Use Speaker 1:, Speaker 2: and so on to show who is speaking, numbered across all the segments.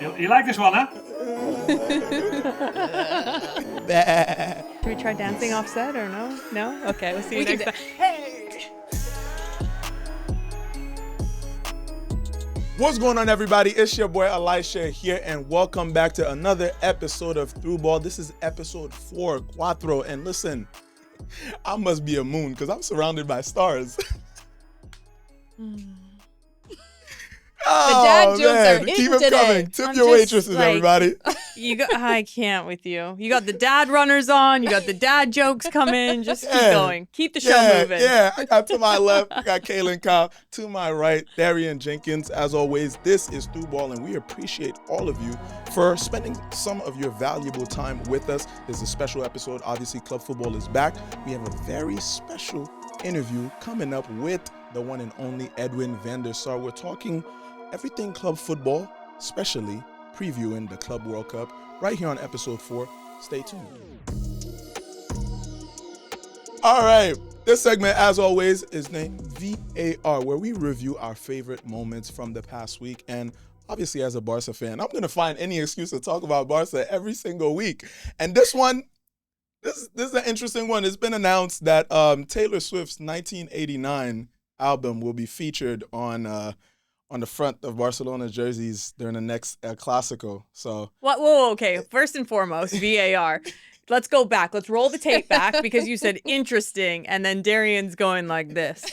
Speaker 1: You like this one, huh?
Speaker 2: Should we try dancing offset or no? No? Okay, we'll see you next time.
Speaker 3: What's going on, everybody? It's your boy Elisha here, and welcome back to another episode of Through Ball. This is episode 4, Cuatro, and listen, I must be a moon because I'm surrounded by stars.
Speaker 4: The dad jokes are in
Speaker 3: Keep them
Speaker 4: today.
Speaker 3: coming. Tip
Speaker 2: I'm
Speaker 3: your
Speaker 2: just
Speaker 3: waitresses,
Speaker 2: like-
Speaker 3: everybody.
Speaker 2: I can't with you. You got the dad runners on. You got the dad jokes coming. Just keep
Speaker 3: Yeah.
Speaker 2: going. Keep the show moving.
Speaker 3: Yeah, I got to my left, I got Kaylin Kyle. To my right, Darian Jenkins. As always, this is Through Ball, and we appreciate all of you for spending some of your valuable time with us. This is a special episode. Obviously, club football is back. We have a very special interview coming up with the one and only Edwin van der Sar. We're talking everything club football, especially previewing the Club World Cup right here on episode 4. Stay tuned. All right, this segment, as always, is named VAR, where we review our favorite moments from the past week. And obviously, as a Barca fan, I'm going to find any excuse to talk about Barca every single week. And this one, this is an interesting one. It's been announced that Taylor Swift's 1989 album will be featured on the front of Barcelona jerseys during the next Clásico. So,
Speaker 2: Whoa, okay. First and foremost, VAR. Let's go back. Let's roll the tape back because you said interesting, and then Darian's going like this.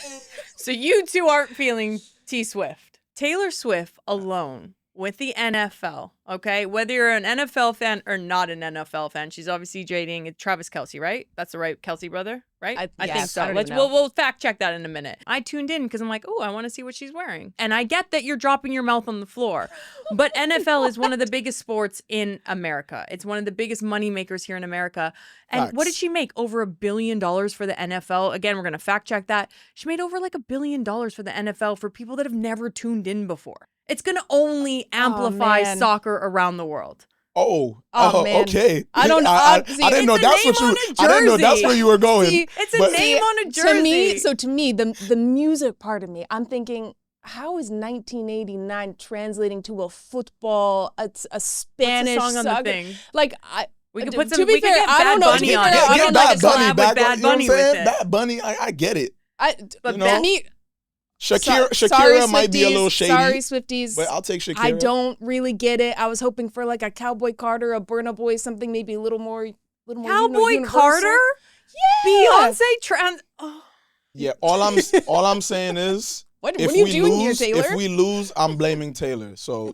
Speaker 2: So you two aren't feeling T-Swift. Taylor Swift alone with the NFL, okay? Whether you're an NFL fan or not an NFL fan, she's obviously dating Travis Kelce, right? That's the right Kelce brother, right? I think so. We'll fact check that in a minute. I tuned in because I'm like, oh, I want to see what she's wearing. And I get that you're dropping your mouth on the floor, but NFL is one of the biggest sports in America. It's one of the biggest money makers here in America. And what did she make? Over $1 billion for the NFL. Again, we're going to fact check that. She made over like $1 billion for the NFL for people that have never tuned in before. It's going to only amplify soccer around the world.
Speaker 3: Oh,
Speaker 4: man.
Speaker 3: Okay.
Speaker 4: I don't know.
Speaker 3: I
Speaker 4: See,
Speaker 3: didn't know
Speaker 2: it's a
Speaker 3: that's
Speaker 2: name
Speaker 3: what you.
Speaker 2: on a
Speaker 3: I didn't know that's
Speaker 2: jersey.
Speaker 3: where you were going.
Speaker 4: See,
Speaker 2: It's a name on a jersey.
Speaker 4: To me, the music part of me, I'm thinking, how is 1989 translating to a football, a Spanish
Speaker 2: What's the song on
Speaker 4: soccer?
Speaker 2: the thing?
Speaker 4: Like,
Speaker 2: We could
Speaker 4: to
Speaker 2: put some.
Speaker 4: be
Speaker 2: We could
Speaker 4: fair,
Speaker 2: get
Speaker 4: I
Speaker 2: Bad
Speaker 4: don't know. To
Speaker 2: Bunny
Speaker 4: be
Speaker 2: on
Speaker 4: fair,
Speaker 2: it.
Speaker 4: I
Speaker 2: We
Speaker 4: don't
Speaker 2: could
Speaker 4: know.
Speaker 2: like a collab with
Speaker 3: you know
Speaker 2: Bad
Speaker 3: what I'm
Speaker 2: Bunny with
Speaker 3: saying?
Speaker 2: it.
Speaker 3: Bad Bunny, I get it.
Speaker 4: But
Speaker 3: You know?
Speaker 4: me,
Speaker 3: Shakira
Speaker 4: sorry,
Speaker 3: might be a
Speaker 4: Swifties,
Speaker 3: little shady.
Speaker 4: Sorry, Swifties.
Speaker 3: But I'll take Shakira.
Speaker 4: I don't really get it. I was hoping for like a Cowboy Carter, a Burna Boy, something maybe a little more.
Speaker 2: Cowboy
Speaker 4: universal.
Speaker 2: Carter?
Speaker 4: Yeah.
Speaker 2: Beyonce trans. Oh.
Speaker 3: Yeah, all I'm saying is,
Speaker 4: What
Speaker 3: if
Speaker 4: are you
Speaker 3: we
Speaker 4: doing here,
Speaker 3: lose,
Speaker 4: Taylor?
Speaker 3: if we lose, I'm blaming Taylor. So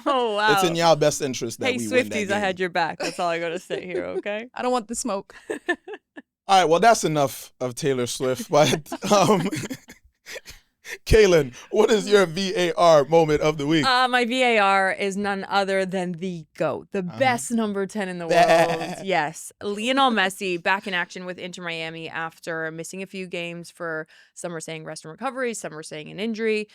Speaker 2: Oh wow.
Speaker 3: it's in y'all best interest that
Speaker 2: Hey
Speaker 3: we win that
Speaker 2: Swifties,
Speaker 3: game.
Speaker 2: I had your back. That's all I gotta say here. Okay.
Speaker 4: I don't want the smoke.
Speaker 3: All right, well, that's enough of Taylor Swift. But Kaylin, what is your VAR moment of the week?
Speaker 2: My VAR is none other than the GOAT, the best number 10 in the world. Yes. Lionel Messi back in action with Inter Miami after missing a few games for some are saying rest and recovery, some are saying an injury.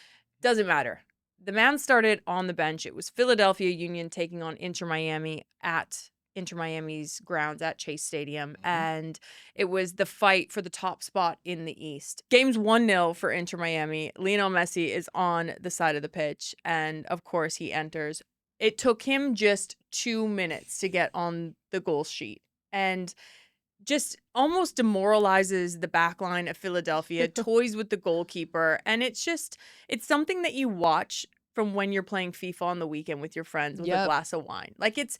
Speaker 2: Doesn't matter. The man started on the bench. It was Philadelphia Union taking on Inter Miami at Inter Miami's grounds at Chase Stadium, and it was the fight for the top spot in the East. Game's 1-0 for Inter Miami. Lionel Messi is on the side of the pitch, and of course he enters. It took him just 2 minutes to get on the goal sheet, and just almost demoralizes the back line of Philadelphia, toys with the goalkeeper, and it's something that you watch from when you're playing FIFA on the weekend with your friends with a glass of wine. Like it's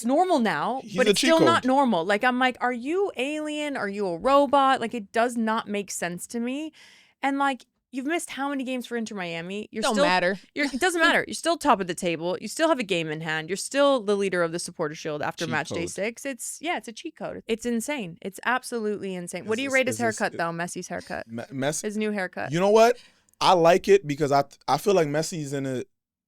Speaker 2: normal now,
Speaker 3: He's
Speaker 2: but
Speaker 3: a
Speaker 2: it's
Speaker 3: cheat
Speaker 2: still
Speaker 3: code.
Speaker 2: not normal. Like, I'm like, are you alien? Are you a robot? Like, it does not make sense to me. And like, you've missed how many games for Inter Miami? It doesn't matter. You're still top of the table. You still have a game in hand. You're still the leader of the Supporter Shield after
Speaker 3: Cheat
Speaker 2: match day
Speaker 3: code.
Speaker 2: 6. It's a cheat code. It's insane. It's absolutely insane. What do you rate his haircut though? Messi's haircut.
Speaker 3: Messi.
Speaker 2: His new haircut.
Speaker 3: You know what? I like it because I feel like Messi's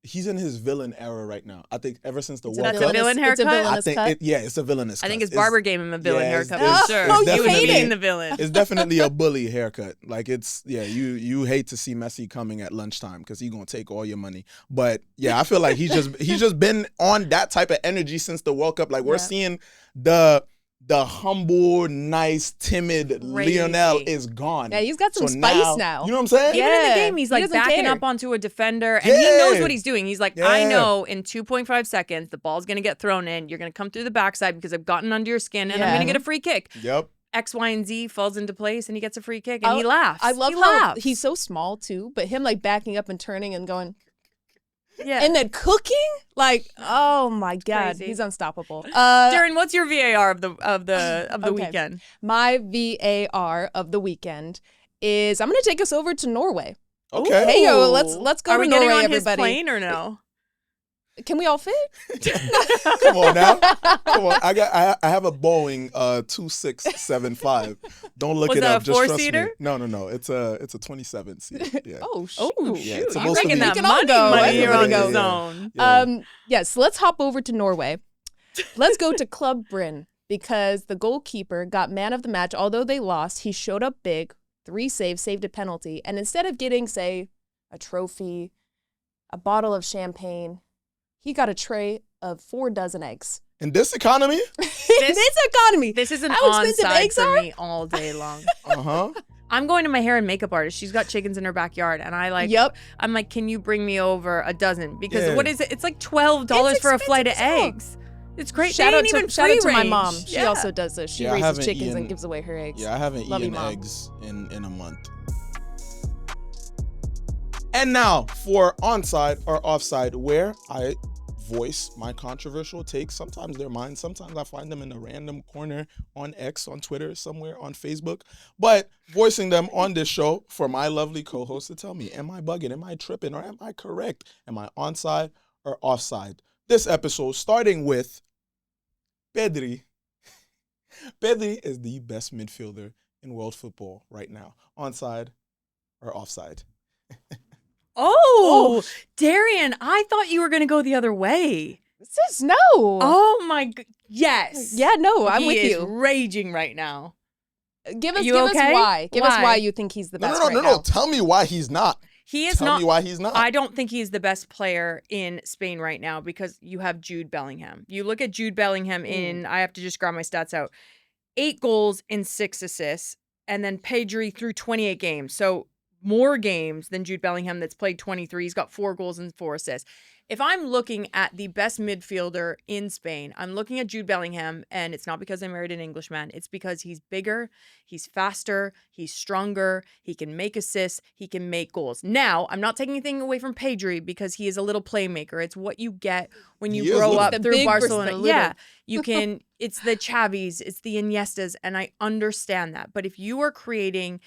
Speaker 3: he's in his villain era right now. I think ever since the World
Speaker 2: That's
Speaker 3: Cup.
Speaker 2: a villain haircut?
Speaker 3: I think it's a villainous
Speaker 2: I think
Speaker 3: cut.
Speaker 2: his barber gave him a villain haircut
Speaker 3: it's-
Speaker 2: for sure.
Speaker 3: it's
Speaker 2: He was
Speaker 3: definitely-
Speaker 2: being the villain.
Speaker 3: It's definitely a bully haircut. Like you hate to see Messi coming at lunchtime because he's gonna take all your money. But yeah, I feel like he's just been on that type of energy since the World Cup. Like we're seeing the the humble, nice, timid Lionel is gone.
Speaker 4: Yeah, he's got some
Speaker 3: So
Speaker 4: spice now.
Speaker 3: You know what I'm saying?
Speaker 2: Even in the game, he's
Speaker 4: he
Speaker 2: like
Speaker 4: doesn't
Speaker 2: backing
Speaker 4: care.
Speaker 2: up onto a defender, and he knows what he's doing. He's like, I know in 2.5 seconds, the ball's going to get thrown in. You're going to come through the backside because I've gotten under your skin, and I'm going to get a free kick.
Speaker 3: Yep.
Speaker 2: X, Y, and Z falls into place, and he gets a free kick, and he laughs.
Speaker 4: I love how he's so small, too, but him, like, backing up and turning and going...
Speaker 2: Yeah.
Speaker 4: And then cooking, like, oh my God,
Speaker 2: Crazy.
Speaker 4: he's unstoppable.
Speaker 2: Darren, what's your VAR of the weekend?
Speaker 4: My VAR of the weekend is I'm gonna take us over to Norway.
Speaker 3: Okay.
Speaker 4: Hey yo, let's go
Speaker 2: Are
Speaker 4: to
Speaker 2: we
Speaker 4: Norway,
Speaker 2: getting on
Speaker 4: everybody.
Speaker 2: his plane or no?
Speaker 4: Can we all fit?
Speaker 3: Come on now. Come on. I have a Boeing 2675. Don't look
Speaker 2: Was
Speaker 3: it
Speaker 2: that
Speaker 3: up.
Speaker 2: a
Speaker 3: Just trust
Speaker 2: four-seater?
Speaker 3: me. No. It's a 27 seat. Yeah.
Speaker 4: Oh shoot!
Speaker 2: Oh,
Speaker 3: Yeah,
Speaker 2: shoot.
Speaker 3: it's
Speaker 2: You're
Speaker 3: supposed to
Speaker 2: making
Speaker 3: be-
Speaker 2: that
Speaker 4: We can all go.
Speaker 2: money here on
Speaker 3: Everybody
Speaker 2: the
Speaker 3: go.
Speaker 2: zone.
Speaker 3: Yeah.
Speaker 4: Yes, let's hop over to Norway. Let's go to Club Bryn because the goalkeeper got man of the match. Although they lost, he showed up big, 3 saves, saved a penalty, and instead of getting, say, a trophy, a bottle of champagne, he got a tray of 4 dozen eggs.
Speaker 3: In this economy?
Speaker 4: In this economy.
Speaker 2: This is an
Speaker 4: How expensive
Speaker 2: onside
Speaker 4: eggs
Speaker 2: for
Speaker 4: are?
Speaker 2: me all day long.
Speaker 3: Uh-huh.
Speaker 2: I'm going to my hair and makeup artist. She's got chickens in her backyard, and
Speaker 4: Yep.
Speaker 2: I'm like, can you bring me over a dozen? Because
Speaker 3: Yeah.
Speaker 2: what is it? It's like $12
Speaker 4: It's
Speaker 2: for a flight of
Speaker 4: expensive as hell.
Speaker 2: eggs. It's great.
Speaker 4: Shout
Speaker 2: They
Speaker 4: out
Speaker 2: ain't
Speaker 4: to
Speaker 2: even
Speaker 4: shout out to
Speaker 2: free
Speaker 4: my
Speaker 2: range.
Speaker 4: mom. She
Speaker 2: Yeah.
Speaker 4: also does this. She
Speaker 3: Yeah, I
Speaker 4: raises
Speaker 3: haven't
Speaker 4: chickens
Speaker 3: eaten-
Speaker 4: and gives away her eggs.
Speaker 3: Yeah, I haven't
Speaker 4: Love you,
Speaker 3: eaten
Speaker 4: Mom.
Speaker 3: eggs in a month. And now for Onside or Offside, where I voice my controversial takes. Sometimes they're mine. Sometimes I find them in a random corner on X, on Twitter, somewhere on Facebook. But voicing them on this show for my lovely co-host to tell me, am I bugging? Am I tripping? Or am I correct? Am I onside or offside? This episode starting with Pedri. Pedri is the best midfielder in world football right now. Onside or offside?
Speaker 2: Oh, Darian, I thought you were going to go the other way.
Speaker 4: Sis, no.
Speaker 2: Oh my yes.
Speaker 4: Yeah, no, I'm
Speaker 2: He
Speaker 4: with
Speaker 2: is
Speaker 4: you.
Speaker 2: raging right now.
Speaker 4: Give us
Speaker 2: You okay?
Speaker 4: why. Give us
Speaker 2: Why?
Speaker 4: why you think he's the best
Speaker 3: No.
Speaker 4: right now.
Speaker 3: Tell me why he's not.
Speaker 2: He is
Speaker 3: Tell me why he's not.
Speaker 2: I don't think he's the best player in Spain right now because you have Jude Bellingham. You look at Jude Bellingham in, I have to just grab my stats out, 8 goals and 6 assists, and then Pedri through 28 games. So more games than Jude Bellingham that's played 23. He's got 4 goals and 4 assists. If I'm looking at the best midfielder in Spain, I'm looking at Jude Bellingham, and it's not because I married an Englishman. It's because he's bigger, he's faster, he's stronger, he can make assists, he can make goals. Now, I'm not taking anything away from Pedri because he is a little playmaker. It's what you get when you
Speaker 3: He is
Speaker 2: grow
Speaker 3: little.
Speaker 2: up
Speaker 4: The
Speaker 2: through
Speaker 4: big versus
Speaker 2: Barcelona.
Speaker 4: the little.
Speaker 2: Yeah, you can, it's the Xavis, it's the Iniestas, and I understand that. But if you are creating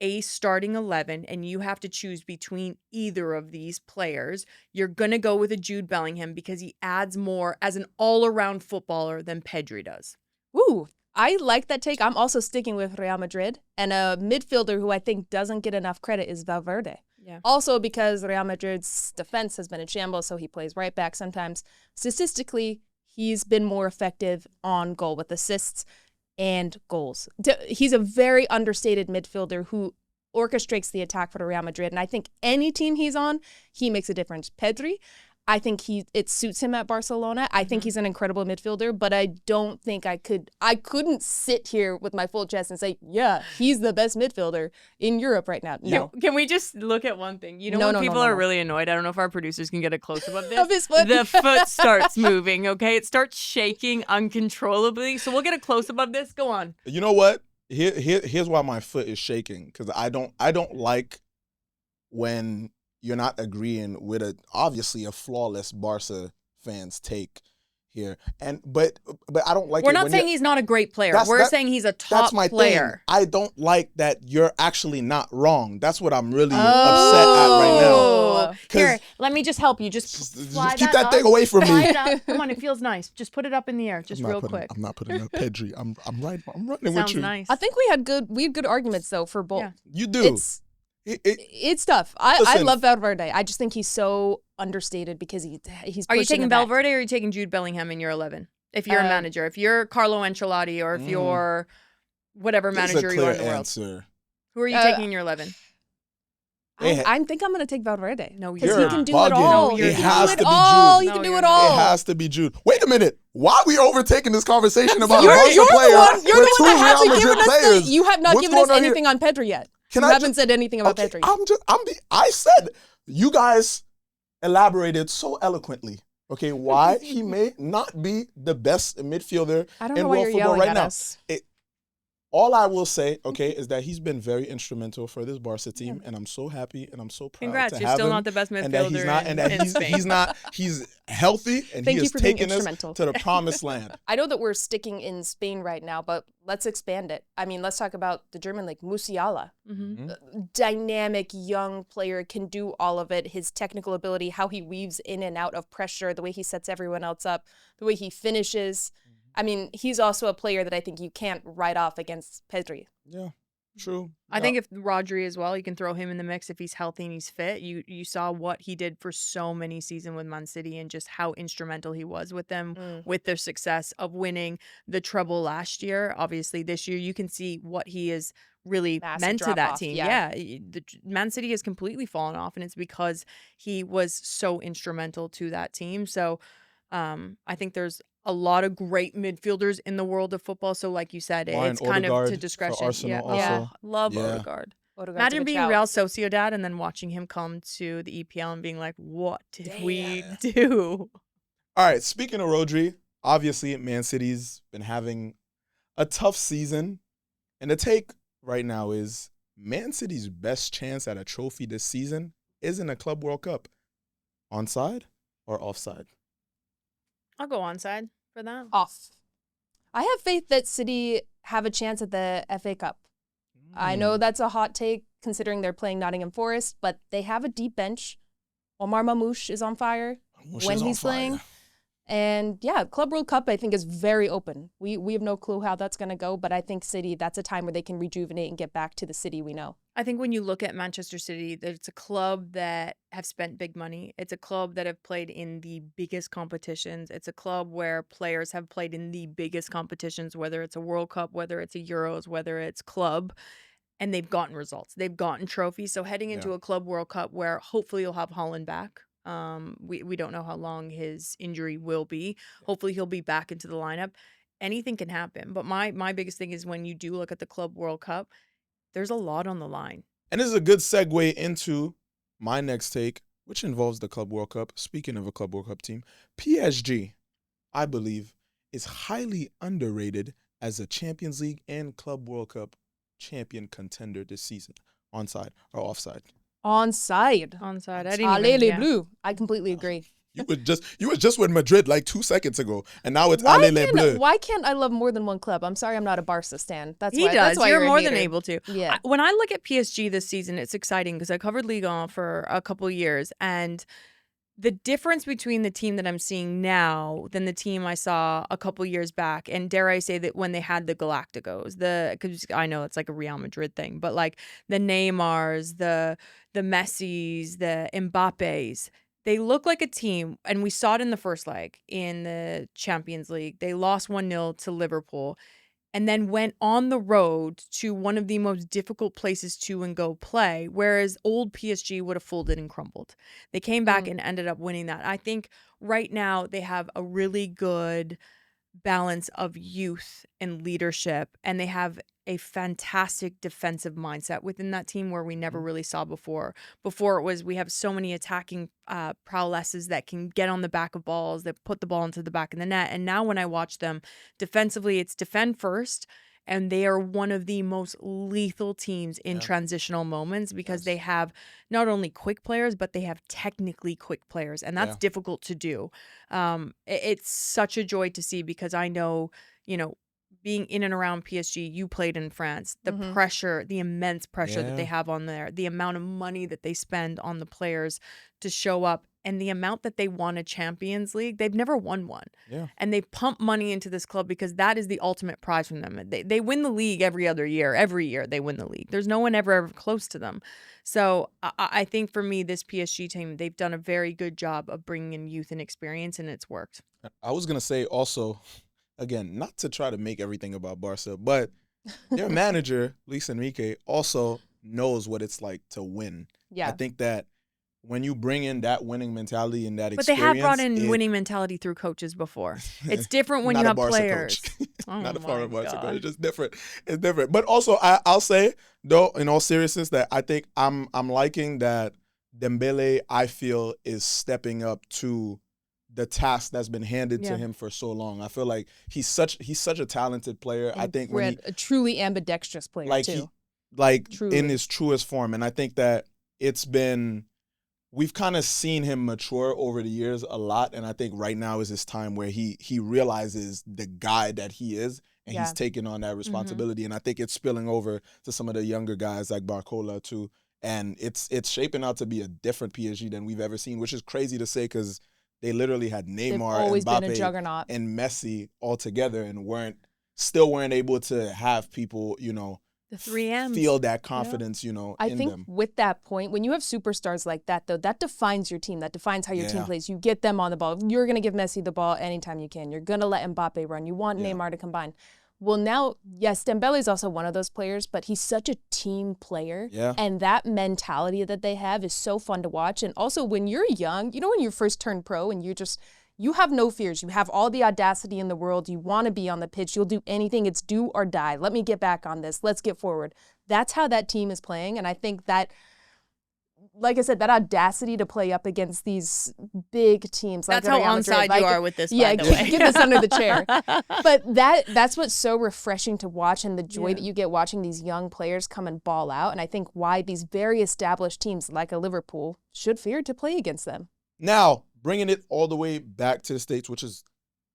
Speaker 2: a starting 11 and you have to choose between either of these players, you're going to go with a Jude Bellingham because he adds more as an all-around footballer than Pedri does.
Speaker 4: Ooh, I like that take. I'm also sticking with Real Madrid. And a midfielder who I think doesn't get enough credit is Valverde.
Speaker 2: Yeah.
Speaker 4: Also because Real Madrid's defense has been in shambles, so he plays right back sometimes. Statistically, he's been more effective on goal with assists and goals. He's a very understated midfielder who orchestrates the attack for Real Madrid. And I think any team he's on, he makes a difference. Pedri, I think it suits him at Barcelona. I think he's an incredible midfielder, but I don't think I couldn't sit here with my full chest and say, yeah, he's the best midfielder in Europe right now. No.
Speaker 2: Can we just look at one thing? You know,
Speaker 4: No,
Speaker 2: when
Speaker 4: no, no,
Speaker 2: people
Speaker 4: no,
Speaker 2: are
Speaker 4: no.
Speaker 2: really annoyed, I don't know if our producers can get a close-up of this.
Speaker 4: Of his foot.
Speaker 2: The foot starts moving, okay? It starts shaking uncontrollably. So we'll get a close-up of this. Go on.
Speaker 3: You know what? Here's why my foot is shaking, because I don't like when you're not agreeing with obviously a flawless Barca fans take here, but I don't like.
Speaker 2: We're
Speaker 3: it
Speaker 2: not
Speaker 3: when
Speaker 2: saying
Speaker 3: you're-
Speaker 2: he's not a great player.
Speaker 3: That's-
Speaker 2: We're
Speaker 3: that-
Speaker 2: saying he's a top
Speaker 3: That's my
Speaker 2: player.
Speaker 3: thing. I don't like that you're actually not wrong. That's what I'm really upset at right now.
Speaker 2: Oh.
Speaker 3: 'Cause-
Speaker 2: Here, let me just help you. Just
Speaker 3: Just
Speaker 2: fly
Speaker 3: keep that
Speaker 2: up.
Speaker 3: thing away from
Speaker 2: Fly
Speaker 3: me.
Speaker 2: it up. Come on, it feels nice. Just put it up in the air, just real quick.
Speaker 3: I'm not putting up Pedri. I'm running
Speaker 2: Sounds
Speaker 3: with you.
Speaker 2: nice.
Speaker 4: I think we had good arguments though for both.
Speaker 2: Yeah.
Speaker 3: You do.
Speaker 4: It's tough. I
Speaker 3: Listen.
Speaker 4: love Valverde. I just think he's so understated because he's
Speaker 2: Are you
Speaker 4: pushing
Speaker 2: taking
Speaker 4: it back.
Speaker 2: Valverde or are you taking Jude Bellingham in your 11? If you're a manager, if you're Carlo Ancelotti or if you're whatever
Speaker 3: There's
Speaker 2: manager
Speaker 3: a
Speaker 2: you are
Speaker 3: clear
Speaker 2: in the world,
Speaker 3: answer.
Speaker 2: who are you taking in your 11?
Speaker 4: I think I'm gonna take Valverde.
Speaker 2: No,
Speaker 4: because
Speaker 2: you're
Speaker 4: he
Speaker 2: not.
Speaker 4: can do
Speaker 3: bugging.
Speaker 4: it all.
Speaker 2: No,
Speaker 4: he
Speaker 2: you're
Speaker 4: can
Speaker 2: not.
Speaker 4: do it
Speaker 3: to be
Speaker 4: all.
Speaker 3: Jude.
Speaker 4: He
Speaker 2: No,
Speaker 4: can do
Speaker 2: you're
Speaker 4: it
Speaker 2: not.
Speaker 4: all.
Speaker 3: It has to be Jude. Wait a minute. Why are we overtaking this conversation about a
Speaker 4: You're
Speaker 3: Barca
Speaker 4: the
Speaker 3: player
Speaker 4: one. You're
Speaker 3: with
Speaker 4: the
Speaker 3: two
Speaker 4: one that
Speaker 3: Real
Speaker 4: hasn't
Speaker 3: Madrid
Speaker 4: given us
Speaker 3: players?
Speaker 4: you have not
Speaker 3: What's
Speaker 4: given us
Speaker 3: going on here?
Speaker 4: anything on Pedri yet.
Speaker 3: Can
Speaker 4: You
Speaker 3: I
Speaker 4: haven't
Speaker 3: just-
Speaker 4: said anything about
Speaker 3: Okay,
Speaker 4: Pedri.
Speaker 3: I said you guys elaborated so eloquently. Okay, why he may not be the best midfielder
Speaker 4: I don't
Speaker 3: in
Speaker 4: know why
Speaker 3: world
Speaker 4: you're
Speaker 3: football
Speaker 4: yelling
Speaker 3: right
Speaker 4: at
Speaker 3: now.
Speaker 4: us.
Speaker 3: All I will say, okay, is that he's been very instrumental for this Barca team, and I'm so happy and I'm so proud
Speaker 2: Congrats,
Speaker 3: to
Speaker 2: you're
Speaker 3: have
Speaker 2: still
Speaker 3: him.
Speaker 2: not the best
Speaker 3: And that he's
Speaker 2: midfielder
Speaker 3: not, and that
Speaker 2: in Spain.
Speaker 3: he's healthy, and
Speaker 4: Thank
Speaker 3: he
Speaker 4: you
Speaker 3: has
Speaker 4: for being
Speaker 3: taken us
Speaker 4: instrumental.
Speaker 3: to the promised land.
Speaker 4: I know that we're sticking in Spain right now, but let's expand it. I mean, let's talk about the German league. Musiala, dynamic young player, can do all of it. His technical ability, how he weaves in and out of pressure, the way he sets everyone else up, the way he finishes. I mean, he's also a player that I think you can't write off against Pedri.
Speaker 3: Yeah, true.
Speaker 2: I think if Rodri as well, you can throw him in the mix if he's healthy and he's fit. You saw what he did for so many seasons with Man City and just how instrumental he was with them, with their success of winning the treble last year. Obviously, this year you can see what he is really
Speaker 4: Massive
Speaker 2: meant to that
Speaker 4: drop-off,
Speaker 2: team.
Speaker 4: yeah.
Speaker 2: The Man City has completely fallen off, and it's because he was so instrumental to that team. So I think there's a lot of great midfielders in the world of football. So like you said,
Speaker 3: Martin
Speaker 2: it's kind of
Speaker 3: Odegaard
Speaker 2: to
Speaker 3: for
Speaker 2: discretion.
Speaker 3: Arsenal
Speaker 2: Yeah,
Speaker 3: also.
Speaker 2: love
Speaker 3: Yeah.
Speaker 2: Odegaard.
Speaker 4: Odegaard's a
Speaker 2: Imagine
Speaker 4: good
Speaker 2: being
Speaker 4: shout.
Speaker 2: Real Sociedad and then watching him come to the EPL and being like, what did we do?
Speaker 3: All right, speaking of Rodri, obviously Man City's been having a tough season, and the take right now is Man City's best chance at a trophy this season isn't a Club World Cup. Onside or offside?
Speaker 2: I'll go onside for that.
Speaker 4: Off. I have faith that City have a chance at the FA Cup. I know that's a hot take considering they're playing Nottingham Forest, but they have a deep bench. Omar Mamouche is on fire when he's playing. And yeah, Club World Cup I think is very open. We have no clue how that's going to go, but I think City, that's a time where they can rejuvenate and get back to the City we know.
Speaker 2: I think when you look at Manchester City, that it's a club that have spent big money. It's a club that have played in the biggest competitions. It's a club where players have played in the biggest competitions, whether it's a World Cup, whether it's a Euros, whether it's club, and they've gotten results. They've gotten trophies. So heading into a Club World Cup where hopefully you'll have Holland back. We don't know how long his injury will be. Hopefully he'll be back into the lineup. Anything can happen. But my biggest thing is when you do look at the Club World Cup, there's a lot on the line.
Speaker 3: And this is a good segue into my next take, which involves the Club World Cup. Speaking of a Club World Cup team, PSG, I believe, is highly underrated as a Champions League and Club World Cup champion contender this season. Onside or offside?
Speaker 4: Onside.
Speaker 2: Onside. I didn't
Speaker 4: Allez
Speaker 2: even,
Speaker 4: les
Speaker 2: yeah.
Speaker 4: Bleus. I completely agree.
Speaker 3: You were just with Madrid like 2 seconds ago, and now it's Allez les Bleus.
Speaker 4: Why can't I love more than one club? I'm sorry I'm not a Barca stan. That's
Speaker 2: He
Speaker 4: why.
Speaker 2: does.
Speaker 4: That's why
Speaker 2: You're
Speaker 4: a
Speaker 2: more than
Speaker 4: hater.
Speaker 2: able to.
Speaker 4: Yeah.
Speaker 2: When I look at PSG this season, it's exciting because I covered Ligue 1 for a couple of years, and the difference between the team that I'm seeing now than the team I saw a couple years back, and dare I say that when they had the Galacticos, because I know it's like a Real Madrid thing, but like the Neymars, the Messis, the Mbappes, they look like a team, and we saw it in the first leg in the Champions League. They lost 1-0 to Liverpool, and then went on the road to one of the most difficult places to and go play, whereas old PSG would have folded and crumbled. They came back and ended up winning that. I think right now they have a really good balance of youth and leadership, and they have a fantastic defensive mindset within that team where we never really saw before. Before it was we have so many attacking prowesses that can get on the back of balls, that put the ball into the back of the net. And now when I watch them defensively, it's defend first, and they are one of the most lethal teams in transitional moments because they have not only quick players, but they have technically quick players, and that's difficult to do. It's such a joy to see because I know, being in and around PSG, you played in France, the pressure, the immense pressure that they have on there, the amount of money that they spend on the players to show up, and the amount that they won a Champions League. They've never won one. Yeah. And they pump money into this club because that is the ultimate prize from them. They win the league every other year. Every year they win the league. There's no one ever close to them. So I think for me, this PSG team, they've done a very good job of bringing in youth and experience, and it's worked.
Speaker 3: I was going to say also, again, not to try to make everything about Barca, but their manager, Luis Enrique, also knows what it's like to win.
Speaker 4: Yeah.
Speaker 3: I think that when you bring in that winning mentality and that
Speaker 2: But they
Speaker 3: experience,
Speaker 2: have brought in winning mentality through coaches before. It's different when you have players. Oh
Speaker 3: Not a
Speaker 2: my
Speaker 3: former Barca
Speaker 2: God.
Speaker 3: coach. It's just different. It's different. But also, I'll say though, in all seriousness, that I think I'm liking that Dembele, I feel, is stepping up to the task that's been handed to him for so long. I feel like he's such a talented player.
Speaker 4: And
Speaker 3: I think when
Speaker 4: a truly ambidextrous player too.
Speaker 3: In his truest form, and I think that we've kind of seen him mature over the years a lot, and I think right now is his time where he realizes the guy that he is, and he's taking on that responsibility. And I think it's spilling over to some of the younger guys like Barcola too. And it's shaping out to be a different PSG than we've ever seen, which is crazy to say because they literally had Neymar, Mbappe, and Messi all together and weren't able to have people,
Speaker 2: the 3Ms.
Speaker 3: feel that confidence,
Speaker 4: I
Speaker 3: in
Speaker 4: think
Speaker 3: them.
Speaker 4: with that point, when you have superstars like that, though, that defines your team. That defines how your team plays. You get them on the ball. You're going to give Messi the ball anytime you can. You're going to let Mbappe run. You want Neymar to combine. Well, now, yes, Dembele is also one of those players, but he's such a team player.
Speaker 3: Yeah.
Speaker 4: And that mentality that they have is so fun to watch. And also, when you're young, when you first turn pro and you have no fears. You have all the audacity in the world. You want to be on the pitch. You'll do anything. It's do or die. Let me get back on this. Let's get forward. That's how that team is playing. And I think that, like I said, that audacity to play up against these big teams.
Speaker 2: That's
Speaker 4: like
Speaker 2: how onside you are with this, by the way.
Speaker 4: Get this under the chair. But that's what's so refreshing to watch, and the joy that you get watching these young players come and ball out. And I think why these very established teams like a Liverpool should fear to play against them.
Speaker 3: Now, bringing it all the way back to the States, which is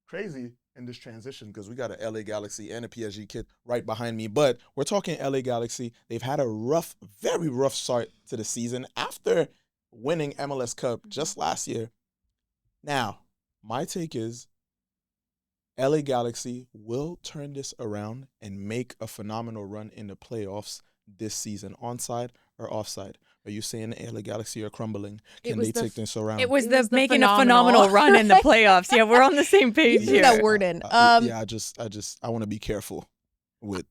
Speaker 3: crazy in this transition because we got an LA Galaxy and a PSG kid right behind me. But we're talking LA Galaxy. They've had a very rough start to the season after winning MLS Cup just last year. Now, my take is LA Galaxy will turn this around and make a phenomenal run in the playoffs this season. Onside or offside? Are you saying the LA Galaxy are crumbling? Can they take this around?
Speaker 2: It was making a phenomenal run in the playoffs. Yeah, we're on the same page
Speaker 4: You
Speaker 2: here.
Speaker 4: that word in.
Speaker 3: I want to be careful with.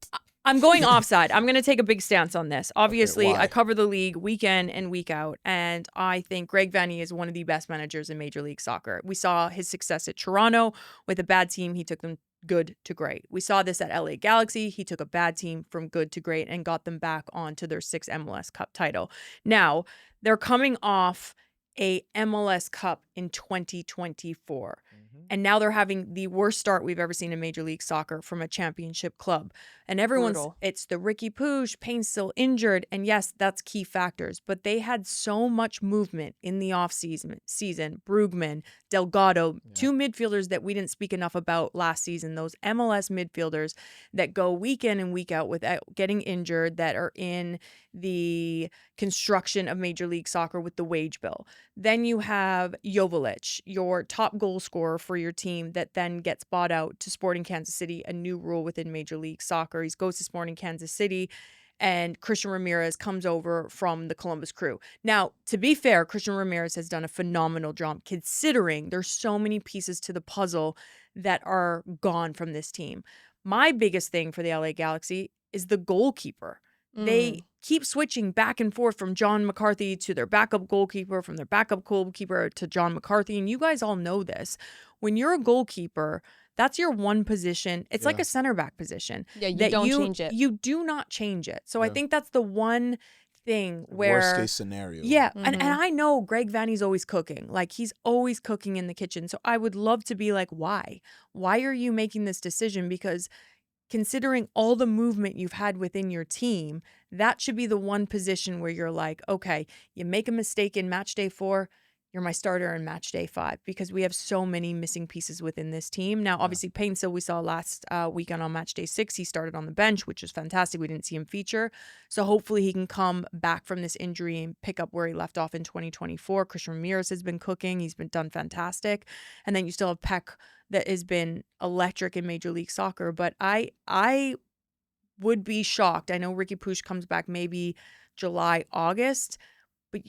Speaker 2: I'm going offside. I'm going to take a big stance on this. Obviously, I cover the league week in and week out, and I think Greg Vanney is one of the best managers in Major League Soccer. We saw his success at Toronto. With a bad team, he took them good to great. We saw this at LA Galaxy. He took a bad team from good to great and got them back onto their 6th MLS Cup title. Now, they're coming off a MLS Cup in 2024. And now they're having the worst start we've ever seen in Major League Soccer from a championship club. And it's the Ricky Puig, Payne's still injured. And yes, that's key factors. But they had so much movement in the offseason. Brugman, Delgado, two midfielders that we didn't speak enough about last season. Those MLS midfielders that go week in and week out without getting injured, that are in the construction of Major League Soccer with the wage bill. Then you have Joveljic, your top goal scorer for your team, that then gets bought out to Sporting Kansas City, a new rule within Major League Soccer. He goes to Sporting Kansas City, and Christian Ramirez comes over from the Columbus Crew. Now, to be fair, Christian Ramirez has done a phenomenal job considering there's so many pieces to the puzzle that are gone from this team. My biggest thing for the LA Galaxy is the goalkeeper. They keep switching back and forth from John McCarthy to their backup goalkeeper, from their backup goalkeeper to John McCarthy. And you guys all know this. When you're a goalkeeper, that's your one position. It's like a center back position.
Speaker 4: Yeah, you don't change it.
Speaker 2: You do not change it. So I think that's the one thing where...
Speaker 3: Worst case scenario.
Speaker 2: Yeah, and I know Greg Vanney's always cooking. Like, he's always cooking in the kitchen. So I would love to be like, why? Why are you making this decision? Because considering all the movement you've had within your team, that should be the one position where you're like, okay, you make a mistake in match day 4, you're my starter in match day 5, because we have so many missing pieces within this team. Now, obviously, Payne still, we saw last weekend on match day 6, he started on the bench, which is fantastic. We didn't see him feature. So hopefully he can come back from this injury and pick up where he left off in 2024. Christian Ramirez has been cooking. He's been done fantastic. And then you still have Peck that has been electric in Major League Soccer. But I would be shocked. I know Ricky Puig comes back maybe July, August. But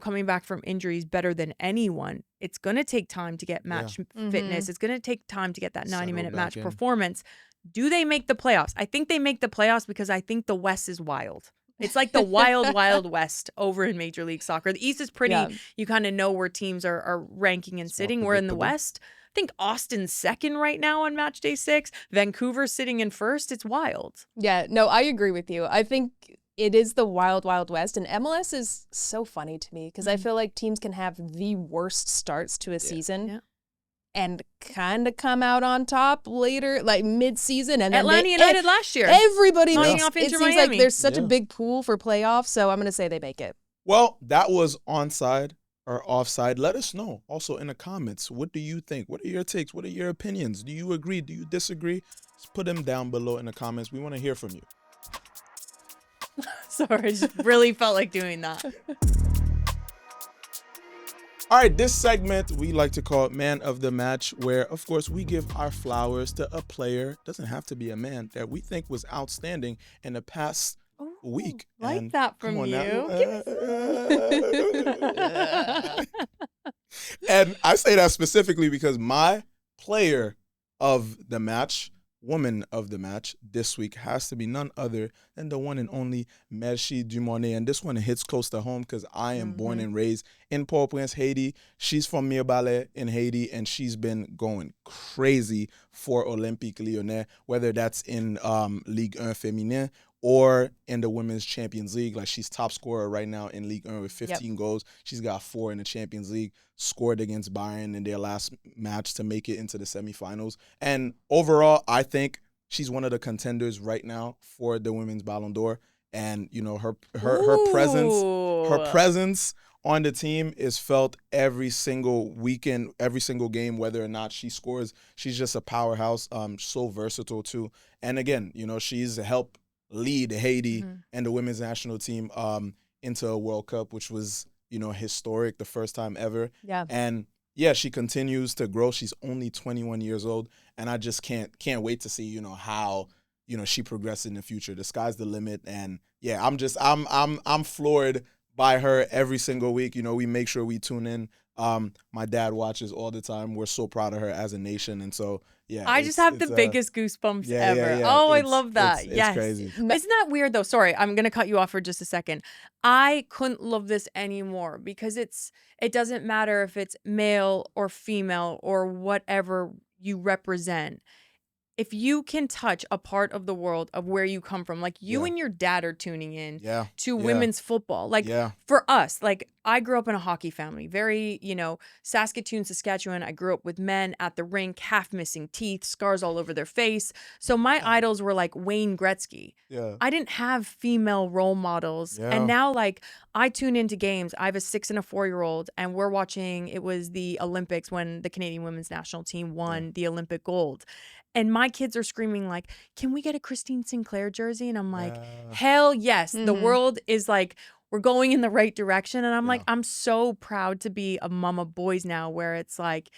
Speaker 2: coming back from injuries better than anyone, it's going to take time to get match fitness. It's going to take time to get that 90-minute match performance. Do they make the playoffs? I think they make the playoffs because I think the West is wild. It's like the wild, wild west over in Major League Soccer. The East is pretty,
Speaker 4: Yeah.
Speaker 2: you kind of know where teams are ranking and
Speaker 3: It's more
Speaker 2: sitting. We're in the
Speaker 3: predictable.
Speaker 2: West. I think Austin's second right now on match day 6. Vancouver's sitting in first. It's wild.
Speaker 4: Yeah, no, I agree with you. I think it is the wild, wild west. And MLS is so funny to me because I feel like teams can have the worst starts to a season.
Speaker 2: Yeah.
Speaker 4: And kind of come out on top later, like mid-season, and then
Speaker 2: Atlanta United last year.
Speaker 4: Everybody
Speaker 2: Knocking
Speaker 4: makes
Speaker 2: off
Speaker 4: it.
Speaker 2: Inter
Speaker 4: Seems
Speaker 2: Miami.
Speaker 4: like there's such a
Speaker 3: Yeah.
Speaker 4: big pool for playoffs, so I'm gonna say they make it.
Speaker 3: Well, that was Onside or Offside. Let us know also in the comments. What do you think? What are your takes? What are your opinions? Do you agree? Do you disagree? Just put them down below in the comments. We want to hear from you.
Speaker 2: Sorry, I just really felt like doing that.
Speaker 3: All right, this segment we like to call Man of the Match, where, of course, we give our flowers to a player, doesn't have to be a man, that we think was outstanding in the past week.
Speaker 2: Like
Speaker 3: And
Speaker 2: that
Speaker 3: come
Speaker 2: from
Speaker 3: on
Speaker 2: you.
Speaker 3: now. And I say that specifically because my player of the match, woman of the match this week has to be none other than the one and only Merci Dumonet. And this one hits close to home because I am born and raised in Port-au-Prince, Haiti. She's from Mirebalais in Haiti, and she's been going crazy for Olympique Lyonnais, whether that's in Ligue 1 Féminin or in the Women's Champions League. Like, she's top scorer right now in Ligue 1 with 15 goals. She's got 4 in the Champions League, scored against Bayern in their last match to make it into the semifinals. And overall, I think she's one of the contenders right now for the Women's Ballon d'Or. And, you know, her presence on the team is felt every single weekend, every single game, whether or not she scores. She's just a powerhouse, so versatile too. And again, you know, she's helped lead Haiti and the women's national team into a World Cup, which was, you know, historic, the first time ever.
Speaker 4: Yeah.
Speaker 3: And yeah, she continues to grow. She's only 21 years old, and I just can't wait to see, you know, how, you know, she progresses in the future. The sky's the limit, and yeah, I'm floored by her every single week. You know, we make sure we tune in. My dad watches all the time. We're so proud of her as a nation, and so yeah.
Speaker 2: I just have the biggest goosebumps ever.
Speaker 3: Yeah.
Speaker 2: Oh, I love that.
Speaker 3: It's
Speaker 2: yes.
Speaker 3: crazy.
Speaker 2: Isn't that weird though? Sorry, I'm going to cut you off for just a second. I couldn't love this anymore because it doesn't matter if it's male or female or whatever you represent. If you can touch a part of the world of where you come from, like you and your dad are tuning in to women's football. Like for us, like I grew up in a hockey family, very, you know, Saskatoon, Saskatchewan. I grew up with men at the rink, half missing teeth, scars all over their face. So my idols were like Wayne Gretzky.
Speaker 3: Yeah.
Speaker 2: I didn't have female role models. And now like I tune into games. I have a 6 and a 4-year-old and we're watching, it was the Olympics when the Canadian women's national team won the Olympic gold. And my kids are screaming like, can we get a Christine Sinclair jersey? And I'm like, hell yes. The world is like, we're going in the right direction. And I'm like, I'm so proud to be a mom of boys now where it's like,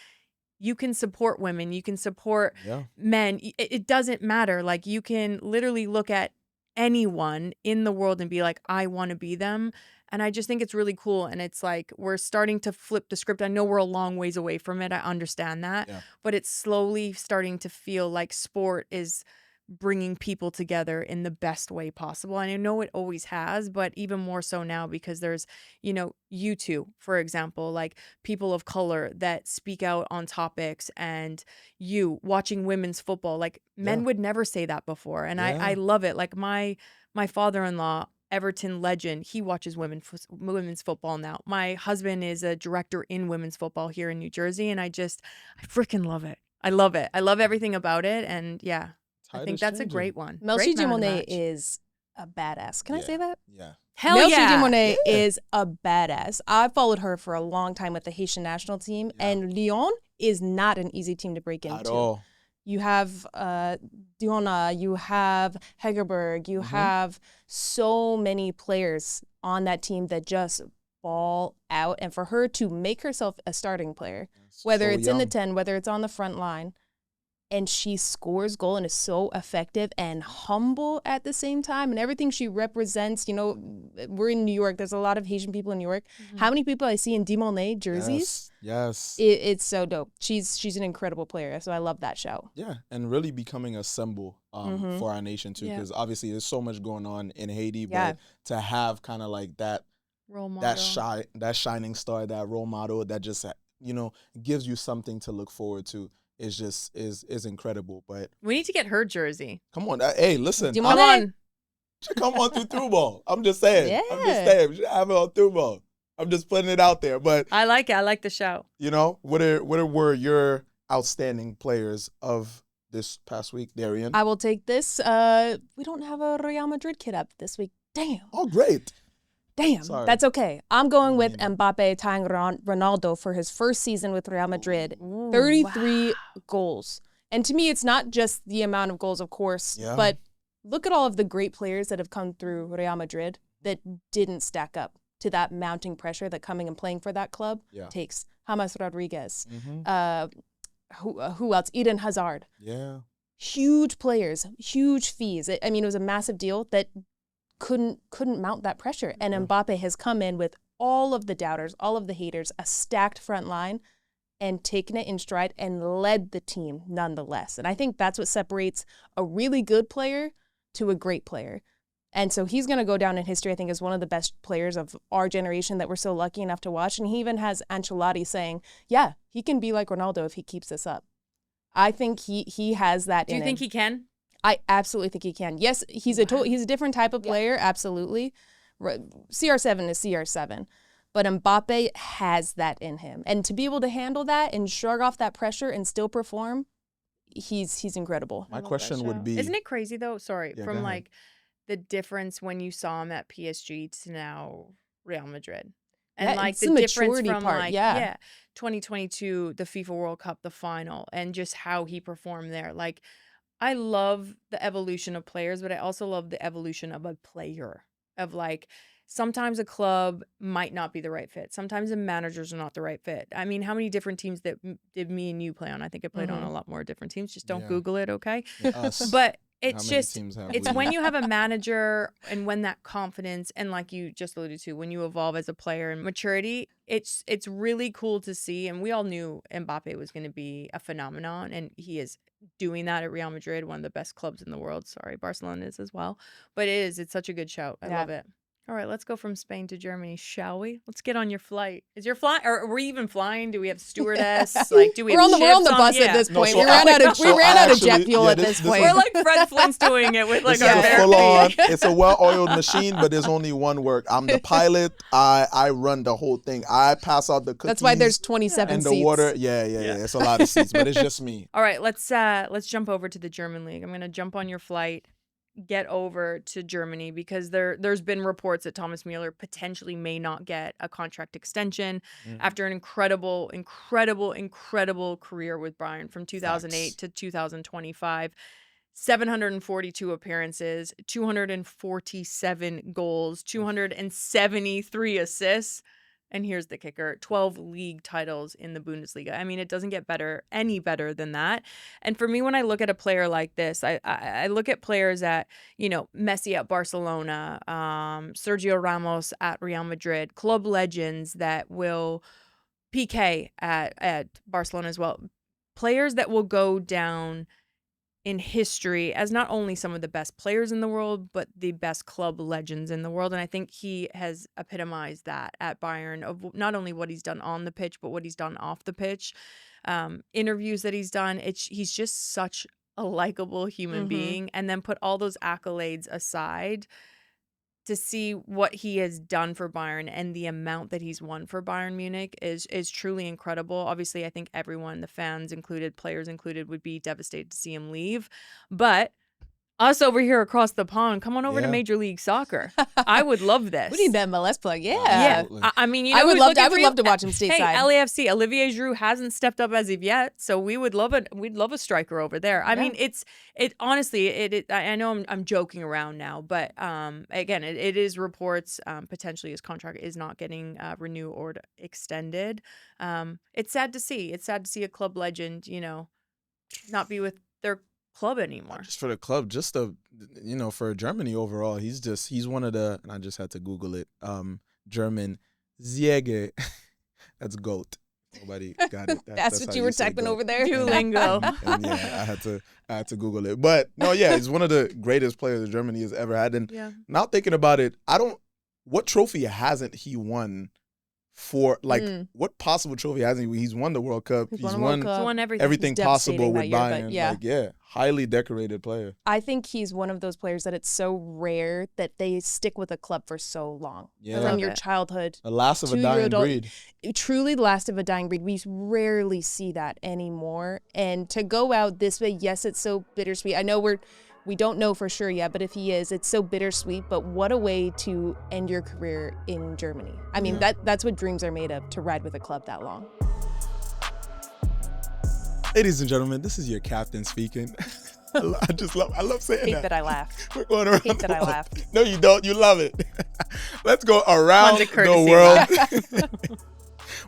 Speaker 2: you can support women, you can support men. It doesn't matter. Like you can literally look at anyone in the world and be like, I want to be them. And I just think it's really cool. And it's like, we're starting to flip the script. I know we're a long ways away from it. I understand that. But it's slowly starting to feel like sport is bringing people together in the best way possible. And I know it always has, but even more so now because there's, you know, you two, for example, like people of color that speak out on topics, and you watching women's football, like men would never say that before. And I love it. Like my father-in-law, Everton legend, he watches women's football now. My husband is a director in women's football here in New Jersey, and I freaking love it. I love it. I love everything about it, and yeah, I think that's a great one.
Speaker 4: Merci Dumonet is a badass. Can I say that?
Speaker 3: Yeah.
Speaker 2: Hell
Speaker 4: Merci
Speaker 2: yeah.
Speaker 4: Dumonet is a badass. I followed her for a long time with the Haitian national team, and Lyon is not an easy team to break into.
Speaker 3: At all.
Speaker 4: You have Diona, you have Hegerberg, you have so many players on that team that just ball out. And for her to make herself a starting player, whether it's in the 10, whether it's on the front line, and she scores goal and is so effective and humble at the same time, and everything she represents. You know, we're in New York. There's a lot of Haitian people in New York. How many people I see in Dimone jerseys?
Speaker 3: Yes.
Speaker 4: It's so dope. She's an incredible player, so I love that show.
Speaker 3: Yeah, and really becoming a symbol for our nation too, because obviously there's so much going on in Haiti, but to have kind of like that
Speaker 2: role model,
Speaker 3: that shining star, that role model that just gives you something to look forward to is incredible. But
Speaker 2: we need to get her jersey.
Speaker 3: Come on, hey, listen,
Speaker 2: Come on.
Speaker 3: Come on through ball. I'm just saying. Yeah. I'm just saying. We should have it on through ball. I'm just putting it out there. But
Speaker 2: I like it. I like the show.
Speaker 3: You know, what were your outstanding players of this past week, Darian?
Speaker 4: I will take this. We don't have a Real Madrid kid up this week. Damn.
Speaker 3: Oh, great.
Speaker 4: Damn. Sorry. That's okay. I'm going with Mbappe tying Ronaldo for his first season with Real Madrid. 33 goals. And to me, it's not just the amount of goals, of course, but look at all of the great players that have come through Real Madrid that didn't stack up to that mounting pressure that coming and playing for that club takes. James Rodriguez. Who else? Eden Hazard.
Speaker 3: Yeah.
Speaker 4: Huge players, huge fees. I mean, it was a massive deal that couldn't mount that pressure. And Mbappe has come in with all of the doubters, all of the haters, a stacked front line, and taken it in stride and led the team nonetheless. And I think that's what separates a really good player to a great player. And so he's going to go down in history, I think, as one of the best players of our generation that we're so lucky enough to watch. And he even has Ancelotti saying, yeah, he can be like Ronaldo if he keeps this up. I think he has that in him.
Speaker 2: Do you think he can?
Speaker 4: I absolutely think he can. Yes, he's a different type of player, absolutely. CR7 is CR7. But Mbappe has that in him. And to be able to handle that and shrug off that pressure and still perform, he's incredible.
Speaker 3: My question would be...
Speaker 2: Isn't it crazy, though? Sorry. From, like, the difference when you saw him at PSG to now Real Madrid. And, like, the difference from, like, 2022, the FIFA World Cup, the final, and just how he performed there. Like, I love the evolution of players, but I also love the evolution of a player. Of, like... Sometimes a club might not be the right fit. Sometimes the managers are not the right fit. I mean, how many different teams that did me and you play on? I think I played on a lot more different teams. Just don't Google it, okay? But it's just, it's when you have a manager and when that confidence, and like you just alluded to, when you evolve as a player and maturity, it's really cool to see. And we all knew Mbappe was going to be a phenomenon, and he is doing that at Real Madrid, one of the best clubs in the world. Sorry, Barcelona is as well. But it's such a good shout. I love it. All right, let's go from Spain to Germany, shall we? Let's get on your flight. Is your flight, or are we even flying? Do we have stewardess? Like, do we? We're
Speaker 4: on the bus at this point. We ran out of jet fuel at this point.
Speaker 2: We're like Fred Flint's doing it with like our bare
Speaker 3: full on. It's a well-oiled machine, but there's only one work. I'm the pilot. I run the whole thing. I pass out the cookies.
Speaker 4: That's why there's 27
Speaker 3: and
Speaker 4: seats.
Speaker 3: The water. Yeah. It's a lot of seats, but it's just me.
Speaker 2: All right, let's jump over to the German league. I'm gonna jump on your flight. Get over to Germany because there's been reports that Thomas Müller potentially may not get a contract extension after an incredible career with Bayern from 2008 to 2025. 742 appearances, 247 goals, 273 assists. And here's the kicker, 12 league titles in the Bundesliga. I mean, it doesn't get any better than that. And for me, when I look at a player like this, I look at players at, Messi at Barcelona, Sergio Ramos at Real Madrid, club legends that will PK at Barcelona as well. Players that will go down in history as not only some of the best players in the world, but the best club legends in the world. And I think he has epitomized that at Bayern, of not only what he's done on the pitch, but what he's done off the pitch. Interviews that he's done. He's just such a likable human being. And then put all those accolades aside to see what he has done for Bayern and the amount that he's won for Bayern Munich is truly incredible. Obviously, I think everyone, the fans included, players included, would be devastated to see him leave. But us over here across the pond, come on over to Major League Soccer. I would love this.
Speaker 4: We need that MLS plug.
Speaker 2: Yeah. I mean,
Speaker 4: I would love to watch him stateside.
Speaker 2: Hey, LAFC, Olivier Giroud hasn't stepped up as of yet, so we would love it. We'd love a striker over there. I mean, honestly, I know I'm joking around now, but again, it is reports potentially his contract is not getting renewed or extended. It's sad to see. It's sad to see a club legend, not be with their club anymore.
Speaker 3: Not just for the club, just for Germany overall. He's one of the, and I just had to Google it. German Ziege. That's GOAT. Nobody got it.
Speaker 4: That's what you were typing over there.
Speaker 2: Duolingo.
Speaker 3: And yeah, I had to Google it. But no, yeah, he's one of the greatest players that Germany has ever had. And now thinking about it, what trophy hasn't he won for, what possible trophy hasn't he? He's won the World Cup. He's
Speaker 2: won
Speaker 3: everything possible with Bayern.
Speaker 4: Yeah.
Speaker 3: Highly decorated player.
Speaker 4: I think he's one of those players that it's so rare that they stick with a club for so long.
Speaker 3: Yeah.
Speaker 4: From your childhood.
Speaker 3: The last of a dying breed.
Speaker 4: Truly the last of a dying breed. We rarely see that anymore. And to go out this way, yes, it's so bittersweet. I know we don't know for sure yet, but if he is, it's so bittersweet. But what a way to end your career in Germany. I mean, that's what dreams are made of, to ride with a club that long.
Speaker 3: Ladies and gentlemen, this is your captain speaking. I love saying
Speaker 4: Hate
Speaker 3: that.
Speaker 4: that I laughed.
Speaker 3: We're going around
Speaker 4: Hate that I laughed.
Speaker 3: No, you don't. You love it. Let's go around the world.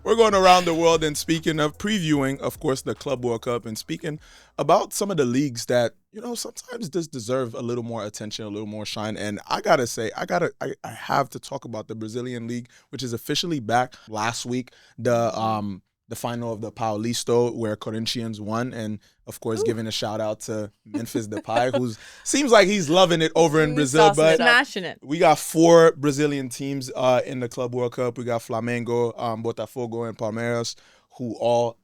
Speaker 3: We're going around the world and previewing, of course, the Club World Cup, and speaking about some of the leagues that, sometimes just deserve a little more attention, a little more shine. And I gotta say, I have to talk about the Brazilian league, which is officially back last week. The final of the Paulista, where Corinthians won, and of course giving a shout out to Memphis Depay, who seems like he's loving it over in Brazil. But
Speaker 2: smashing it.
Speaker 3: We got 4 Brazilian teams in the Club World Cup. We got Flamengo, Botafogo, and Palmeiras, who all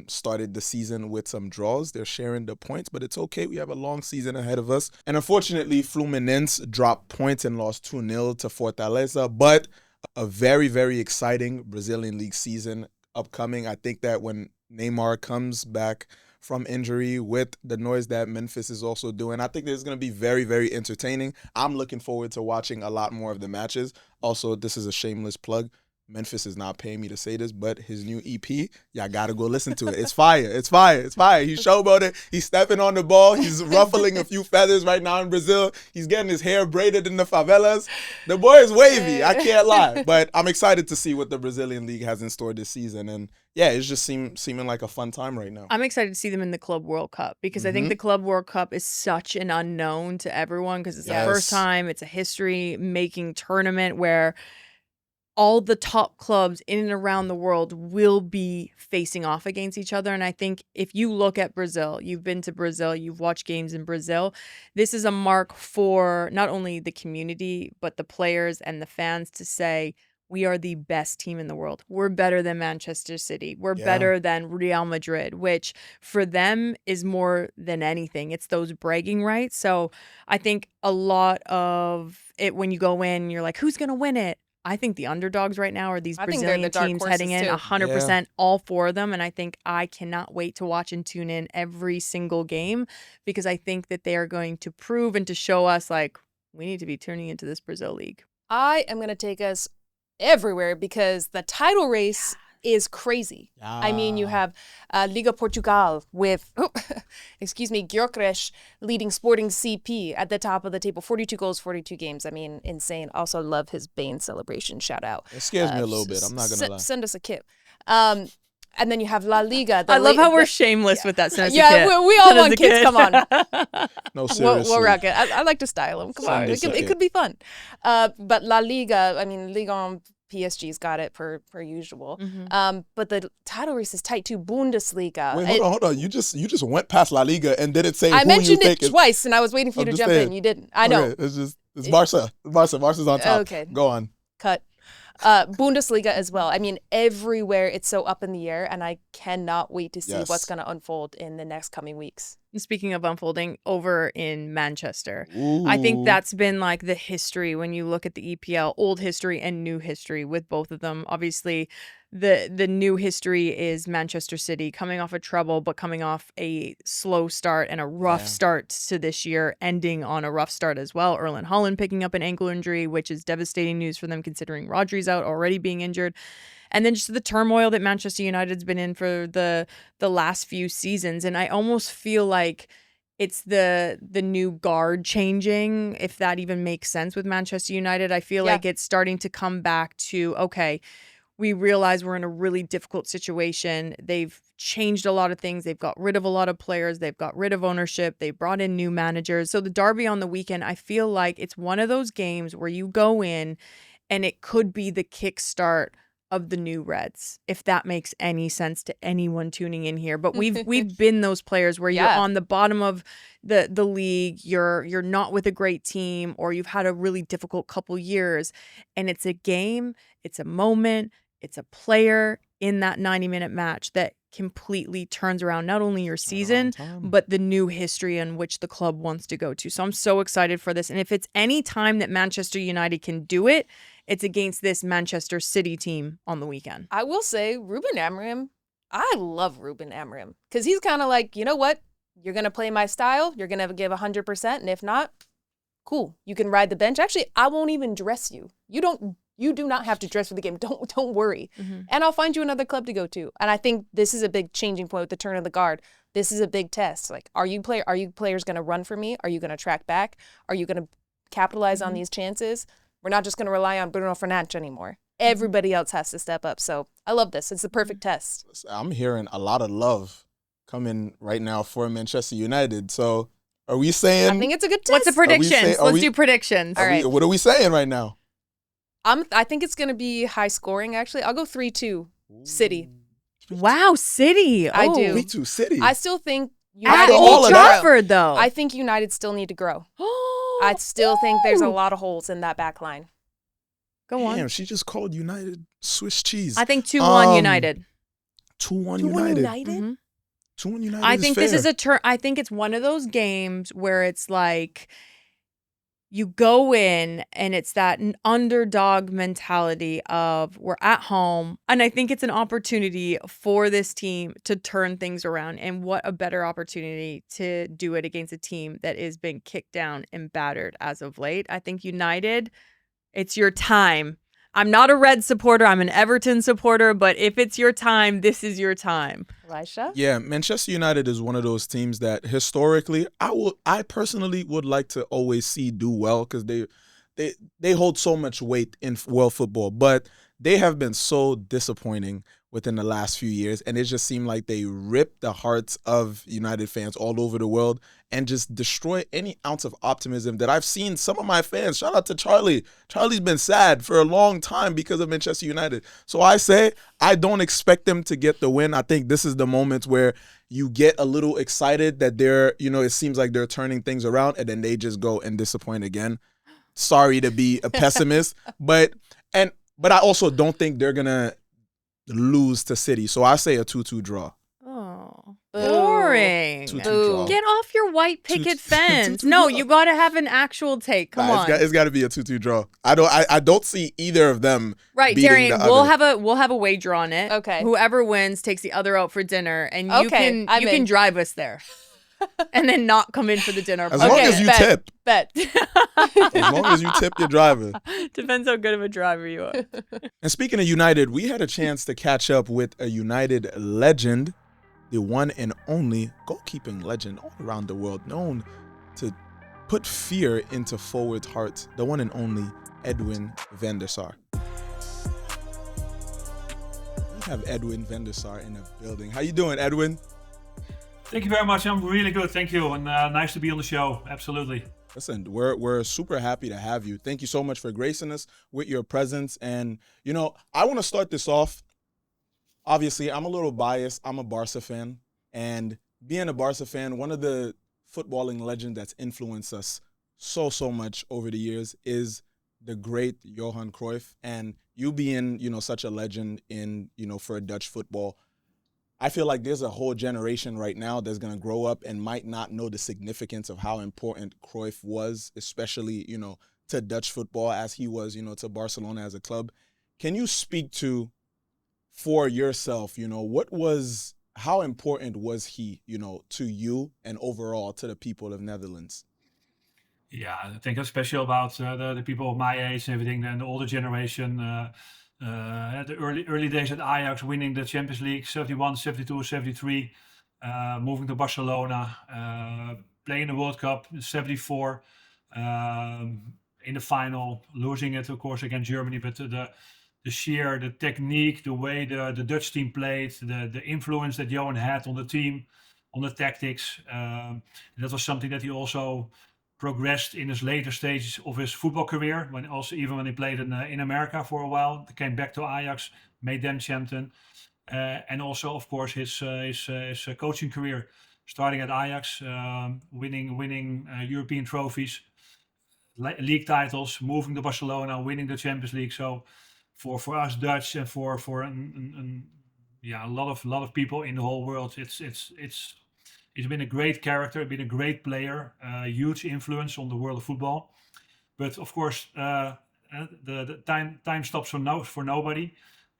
Speaker 3: started the season with some draws. They're sharing the points, but it's okay. We have a long season ahead of us. And unfortunately, Fluminense dropped points and lost 2-0 to Fortaleza, but a very, very exciting Brazilian league season upcoming. I think that when Neymar comes back from injury, with the noise that Memphis is also doing, I think it's going to be very, very entertaining. I'm looking forward to watching a lot more of the matches. Also, this is a shameless plug. Memphis is not paying me to say this, but his new EP, y'all got to go listen to it. It's fire. It's fire. It's fire. He's showboating. He's stepping on the ball. He's ruffling a few feathers right now in Brazil. He's getting his hair braided in the favelas. The boy is wavy. I can't lie. But I'm excited to see what the Brazilian league has in store this season. And yeah, it's just seeming like a fun time right now.
Speaker 2: I'm excited to see them in the Club World Cup, because I think the Club World Cup is such an unknown to everyone, because it's the first time. It's a history-making tournament where all the top clubs in and around the world will be facing off against each other. And I think if you look at Brazil, you've been to Brazil, you've watched games in Brazil, this is a mark for not only the community, but the players and the fans to say, we are the best team in the world. We're better than Manchester City. We're better than Real Madrid, which for them is more than anything. It's those bragging rights. So I think a lot of it, when you go in, you're like, who's going to win it? I think the underdogs right now are these Brazilian teams heading in, 100%, all 4 of them. And I think I cannot wait to watch and tune in every single game, because I think that they are going to prove and to show us, like, we need to be tuning into this Brazil league.
Speaker 4: I am going to take us everywhere, because the title race is crazy. I mean, you have Liga Portugal with, Gyökeres leading Sporting CP at the top of the table. 42 goals, 42 games. I mean, insane. Also love his Bane celebration. Shout out.
Speaker 3: It scares me a little bit. I'm not going to lie.
Speaker 4: Send us a kit. And then you have La Liga.
Speaker 2: I love how we're shameless with that. Send us a kit.
Speaker 4: Yeah, we all want kids. Come on.
Speaker 3: No, seriously.
Speaker 4: We'll rock it. I like to style them. Come on. It could be fun. But La Liga, I mean, Liga PSG's got it per usual. But the title race is tight too. Bundesliga.
Speaker 3: Wait, hold on. You just went past La Liga and didn't say
Speaker 4: I mentioned it twice, and I was waiting for you to jump in. You didn't. I know.
Speaker 3: Okay, it's Barca. Barca's on top.
Speaker 4: Okay.
Speaker 3: Go on.
Speaker 4: Cut. Bundesliga as well. I mean, everywhere it's so up in the air, and I cannot wait to see what's going to unfold in the next coming weeks.
Speaker 2: Speaking of unfolding, over in Manchester,
Speaker 3: Ooh.
Speaker 2: I think that's been like the history when you look at the EPL, old history and new history with both of them. Obviously, the new history is Manchester City coming off a treble, but coming off a slow start and a rough start to this year, ending on a rough start as well. Erling Haaland picking up an ankle injury, which is devastating news for them considering Rodri's out, already being injured. And then just the turmoil that Manchester United's been in for the last few seasons. And I almost feel like it's the new guard changing, if that even makes sense with Manchester United. I feel like it's starting to come back to, okay, we realize we're in a really difficult situation. They've changed a lot of things. They've got rid of a lot of players. They've got rid of ownership. They brought in new managers. So the derby on the weekend, I feel like it's one of those games where you go in and it could be the kickstart of the new Reds, if that makes any sense to anyone tuning in here. But we've been those players where you're on the bottom of the league, you're not with a great team, or you've had a really difficult couple years, and it's a game, it's a moment, it's a player in that 90-minute match that completely turns around not only your season, but the new history in which the club wants to go to. So I'm so excited for this. And if it's any time that Manchester United can do it, it's against this Manchester City team on the weekend.
Speaker 4: I will say, Ruben Amorim, I love Ruben Amorim because he's kind of like, you know what? You're going to play my style. You're going to give 100%. And if not, cool. You can ride the bench. Actually, I won't even dress you. You do not have to dress for the game. Don't worry. Mm-hmm. And I'll find you another club to go to. And I think this is a big changing point with the turn of the guard. This is a big test. Like, are you players going to run for me? Are you going to track back? Are you going to capitalize on these chances? We're not just going to rely on Bruno Fernandes anymore. Everybody else has to step up. So I love this. It's the perfect test.
Speaker 3: I'm hearing a lot of love coming right now for Manchester United. So are we saying?
Speaker 4: I think it's a good test.
Speaker 2: What's the predictions? Let's do predictions.
Speaker 4: All right.
Speaker 3: What are we saying right now?
Speaker 4: I think it's going to be high scoring, actually. I'll go 3-2 City.
Speaker 2: Wow, City.
Speaker 4: I do.
Speaker 3: 3-2 City.
Speaker 4: I still think
Speaker 2: United
Speaker 3: After all
Speaker 2: Old
Speaker 3: of that?
Speaker 2: Trafford, though.
Speaker 4: I think United still need to grow. I still think there's a lot of holes in that back line.
Speaker 2: Go on.
Speaker 3: Damn, she just called United Swiss cheese.
Speaker 2: I think 2-1 United.
Speaker 3: 2-1
Speaker 4: 2-1
Speaker 3: United.
Speaker 4: United?
Speaker 3: 2-1 United
Speaker 2: I
Speaker 3: is
Speaker 2: think
Speaker 3: fair.
Speaker 2: this is a turn. I think it's one of those games where it's like you go in and it's that underdog mentality of we're at home. And I think it's an opportunity for this team to turn things around. And what a better opportunity to do it against a team that has been kicked down and battered as of late. I think United, it's your time. I'm not a Red supporter. I'm an Everton supporter. But if it's your time, this is your time.
Speaker 4: Elisha?
Speaker 3: Yeah, Manchester United is one of those teams that historically I personally would like to always see do well because they hold so much weight in world football, but they have been so disappointing within the last few years, and it just seemed like they ripped the hearts of United fans all over the world and just destroy any ounce of optimism that I've seen some of my fans. Shout out to Charlie. Charlie's been sad for a long time because of Manchester United. So I say I don't expect them to get the win. I think this is the moment where you get a little excited that it seems like they're turning things around, and then they just go and disappoint again. Sorry to be a pessimist, but I also don't think they're going to lose to City. So I say a 2-2 draw.
Speaker 2: Oh, boring.
Speaker 3: 2-2 draw.
Speaker 2: Get off your white picket fence. No, you got to have an actual take. Come on.
Speaker 3: It's got to be a 2-2 draw. I don't see either of them.
Speaker 2: Right,
Speaker 3: beating
Speaker 2: Darian.
Speaker 3: the
Speaker 2: We'll have a wager on it.
Speaker 4: Okay.
Speaker 2: Whoever wins takes the other out for dinner, and you
Speaker 4: Okay,
Speaker 2: can drive us there, and then not come in for the dinner.
Speaker 3: As long as you tip.
Speaker 4: Bet.
Speaker 3: As long as you tip your driver.
Speaker 2: Depends how good of a driver you are.
Speaker 3: And speaking of United, we had a chance to catch up with a United legend, the one and only goalkeeping legend all around the world, known to put fear into forwards' hearts, the one and only Edwin van der Sar. We have Edwin van der Sar in the building. How you doing, Edwin?
Speaker 1: Thank you very much. I'm really good. Thank you. And nice to be on the show. Absolutely.
Speaker 3: Listen, we're super happy to have you. Thank you so much for gracing us with your presence. And, I want to start this off. Obviously, I'm a little biased. I'm a Barca fan. And being a Barca fan, one of the footballing legends that's influenced us so much over the years is the great Johan Cruyff. And you being, such a legend in, for Dutch football, I feel like there's a whole generation right now that's going to grow up and might not know the significance of how important Cruyff was, especially, to Dutch football as he was, to Barcelona as a club. Can you speak to, for yourself, how important was he, to you and overall to the people of Netherlands?
Speaker 1: Yeah, I think it's special about the people of my age and everything, and the older generation. The early days at Ajax, winning the Champions League, 71, 72, 73, moving to Barcelona, playing the World Cup, 74, in the final, losing it, of course, against Germany. But the technique, the way the Dutch team played, the influence that Johan had on the team, on the tactics. That was something that he also progressed in his later stages of his football career. Even when he played in America for a while, he came back to Ajax, made them champion, and also of course his coaching career, starting at Ajax, winning European trophies, league titles, moving to Barcelona, winning the Champions League. So for us Dutch and for a lot of people in the whole world, it's been a great character, been a great player, huge influence on the world of football. But of course, the time stops for nobody,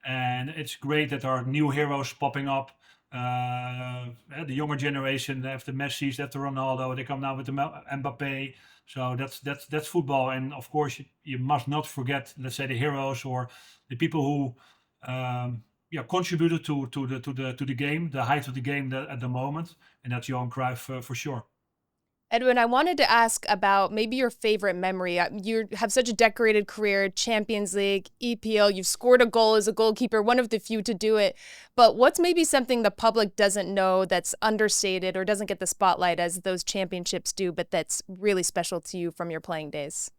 Speaker 1: and it's great that there are new heroes popping up. The younger generation, they have the Messis, they have the Ronaldo, they come now with the Mbappe. So that's football, and of course you must not forget, let's say, the heroes or the people who contributed to the game, the height of the game at the moment, and that's Johan Cruyff for sure.
Speaker 4: Edwin, I wanted to ask about maybe your favorite memory. You have such a decorated career, Champions League, EPL, you've scored a goal as a goalkeeper, one of the few to do it. But what's maybe something the public doesn't know that's understated or doesn't get the spotlight as those championships do, but that's really special to you from your playing days?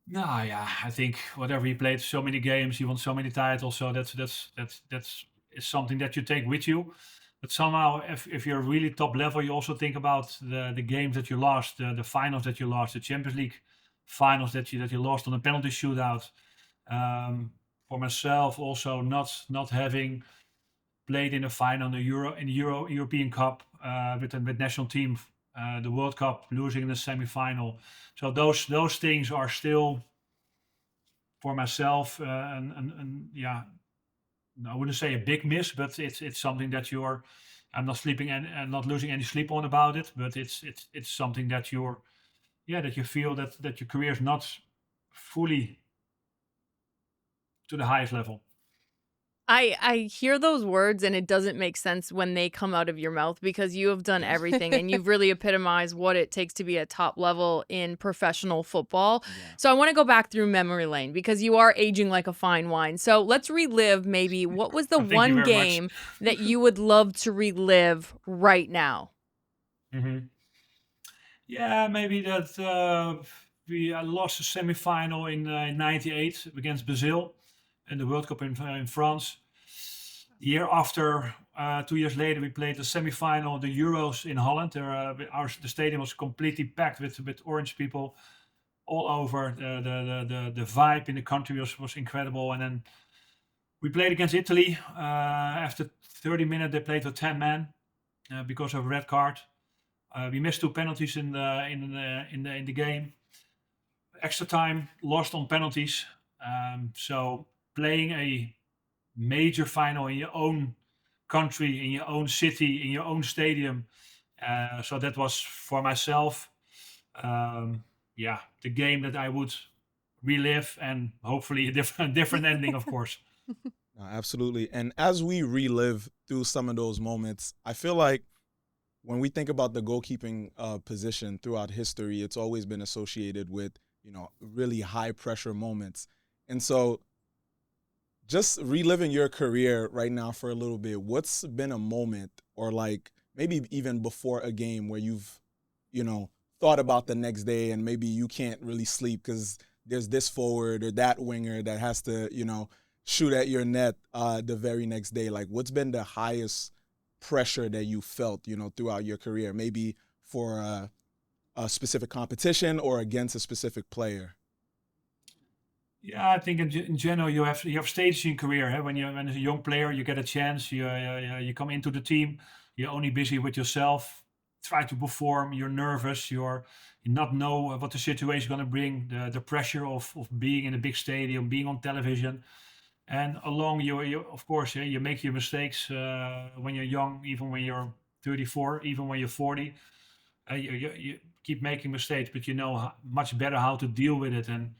Speaker 1: No, yeah, I think whatever he played so many games, he won so many titles, so that's is something that you take with you. But somehow, if you're really top level, you also think about the games that you lost, the finals that you lost, the Champions League finals that you lost on a penalty shootout. For myself, also not having played in a final in the European Cup with the national team, the World Cup, losing in the semi-final. So those things are still for myself, I wouldn't say a big miss, but it's something that I'm not sleeping and not losing any sleep on about it. But it's something that that you feel that your career is not fully to the highest level.
Speaker 2: I hear those words and it doesn't make sense when they come out of your mouth, because you have done everything and you've really epitomized what it takes to be at top level in professional football.
Speaker 3: Yeah.
Speaker 2: So I want to go back through memory lane, because you are aging like a fine wine. So let's relive maybe what was the
Speaker 1: Thank you
Speaker 2: one
Speaker 1: very
Speaker 2: game that you would love to relive right now?
Speaker 1: Mm-hmm. Yeah, maybe that we lost a semi-final in '98 against Brazil in the World Cup in France. The year after, 2 years later, we played the semi-final of the Euros in Holland. The stadium was completely packed with orange people all over. The vibe in the country was incredible. And then we played against Italy. After 30 minutes, they played with 10 men because of a red card. We missed 2 penalties in the game. Extra time, lost on penalties. So playing a major final in your own country, in your own city, in your own stadium. So that was for myself, the game that I would relive, and hopefully a different ending, of course.
Speaker 3: No, absolutely. And as we relive through some of those moments, I feel like when we think about the goalkeeping position throughout history, it's always been associated with, really high pressure moments. And so just reliving your career right now for a little bit, what's been a moment, or like maybe even before a game, where you've, thought about the next day and maybe you can't really sleep because there's this forward or that winger that has to, shoot at your net the very next day? Like, what's been the highest pressure that you felt, throughout your career, maybe for a specific competition or against a specific player?
Speaker 1: Yeah, I think in general you have stages in your career. When as a young player, you get a chance. You come into the team. You're only busy with yourself. Try to perform. You're nervous. You not know what the situation is going to bring. The pressure of being in a big stadium, being on television, and along you of course you make your mistakes when you're young, even when you're 34, even when you're 40. You keep making mistakes, but you know much better how to deal with it. And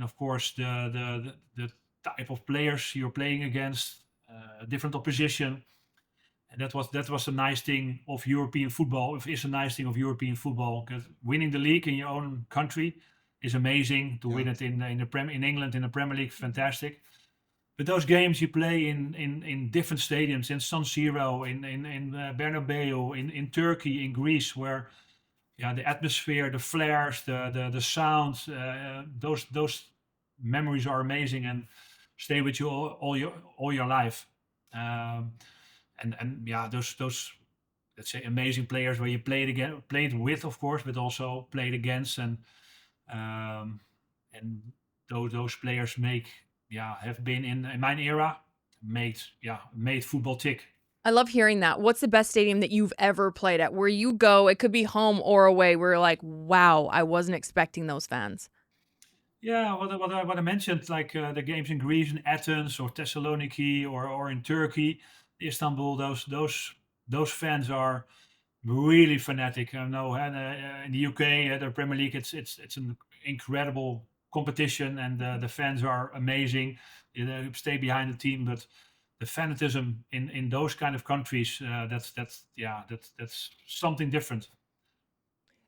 Speaker 1: of course, the type of players you're playing against, different opposition, and that was a nice thing of European football. It is a nice thing of European football, because winning the league in your own country is amazing. To win it in England in the Premier League, fantastic. But those games you play in different stadiums, in San Siro, in Bernabeu, in Turkey, in Greece, where the atmosphere, the flares, the sound, those memories are amazing and stay with you all your life. Those let's say amazing players where you played with, of course, but also played against, and those players have been in my era made football tick.
Speaker 2: I love hearing that. What's the best stadium that you've ever played at? Where you go, it could be home or away, where you're like, wow, I wasn't expecting those fans.
Speaker 1: Yeah, what I mentioned, like the games in Greece, in Athens or Thessaloniki, or in Turkey, Istanbul. Those fans are really fanatic. I know in the UK, the Premier League, it's an incredible competition, and the fans are amazing. They stay behind the team, but the fanatism in those kind of countries, that's something different.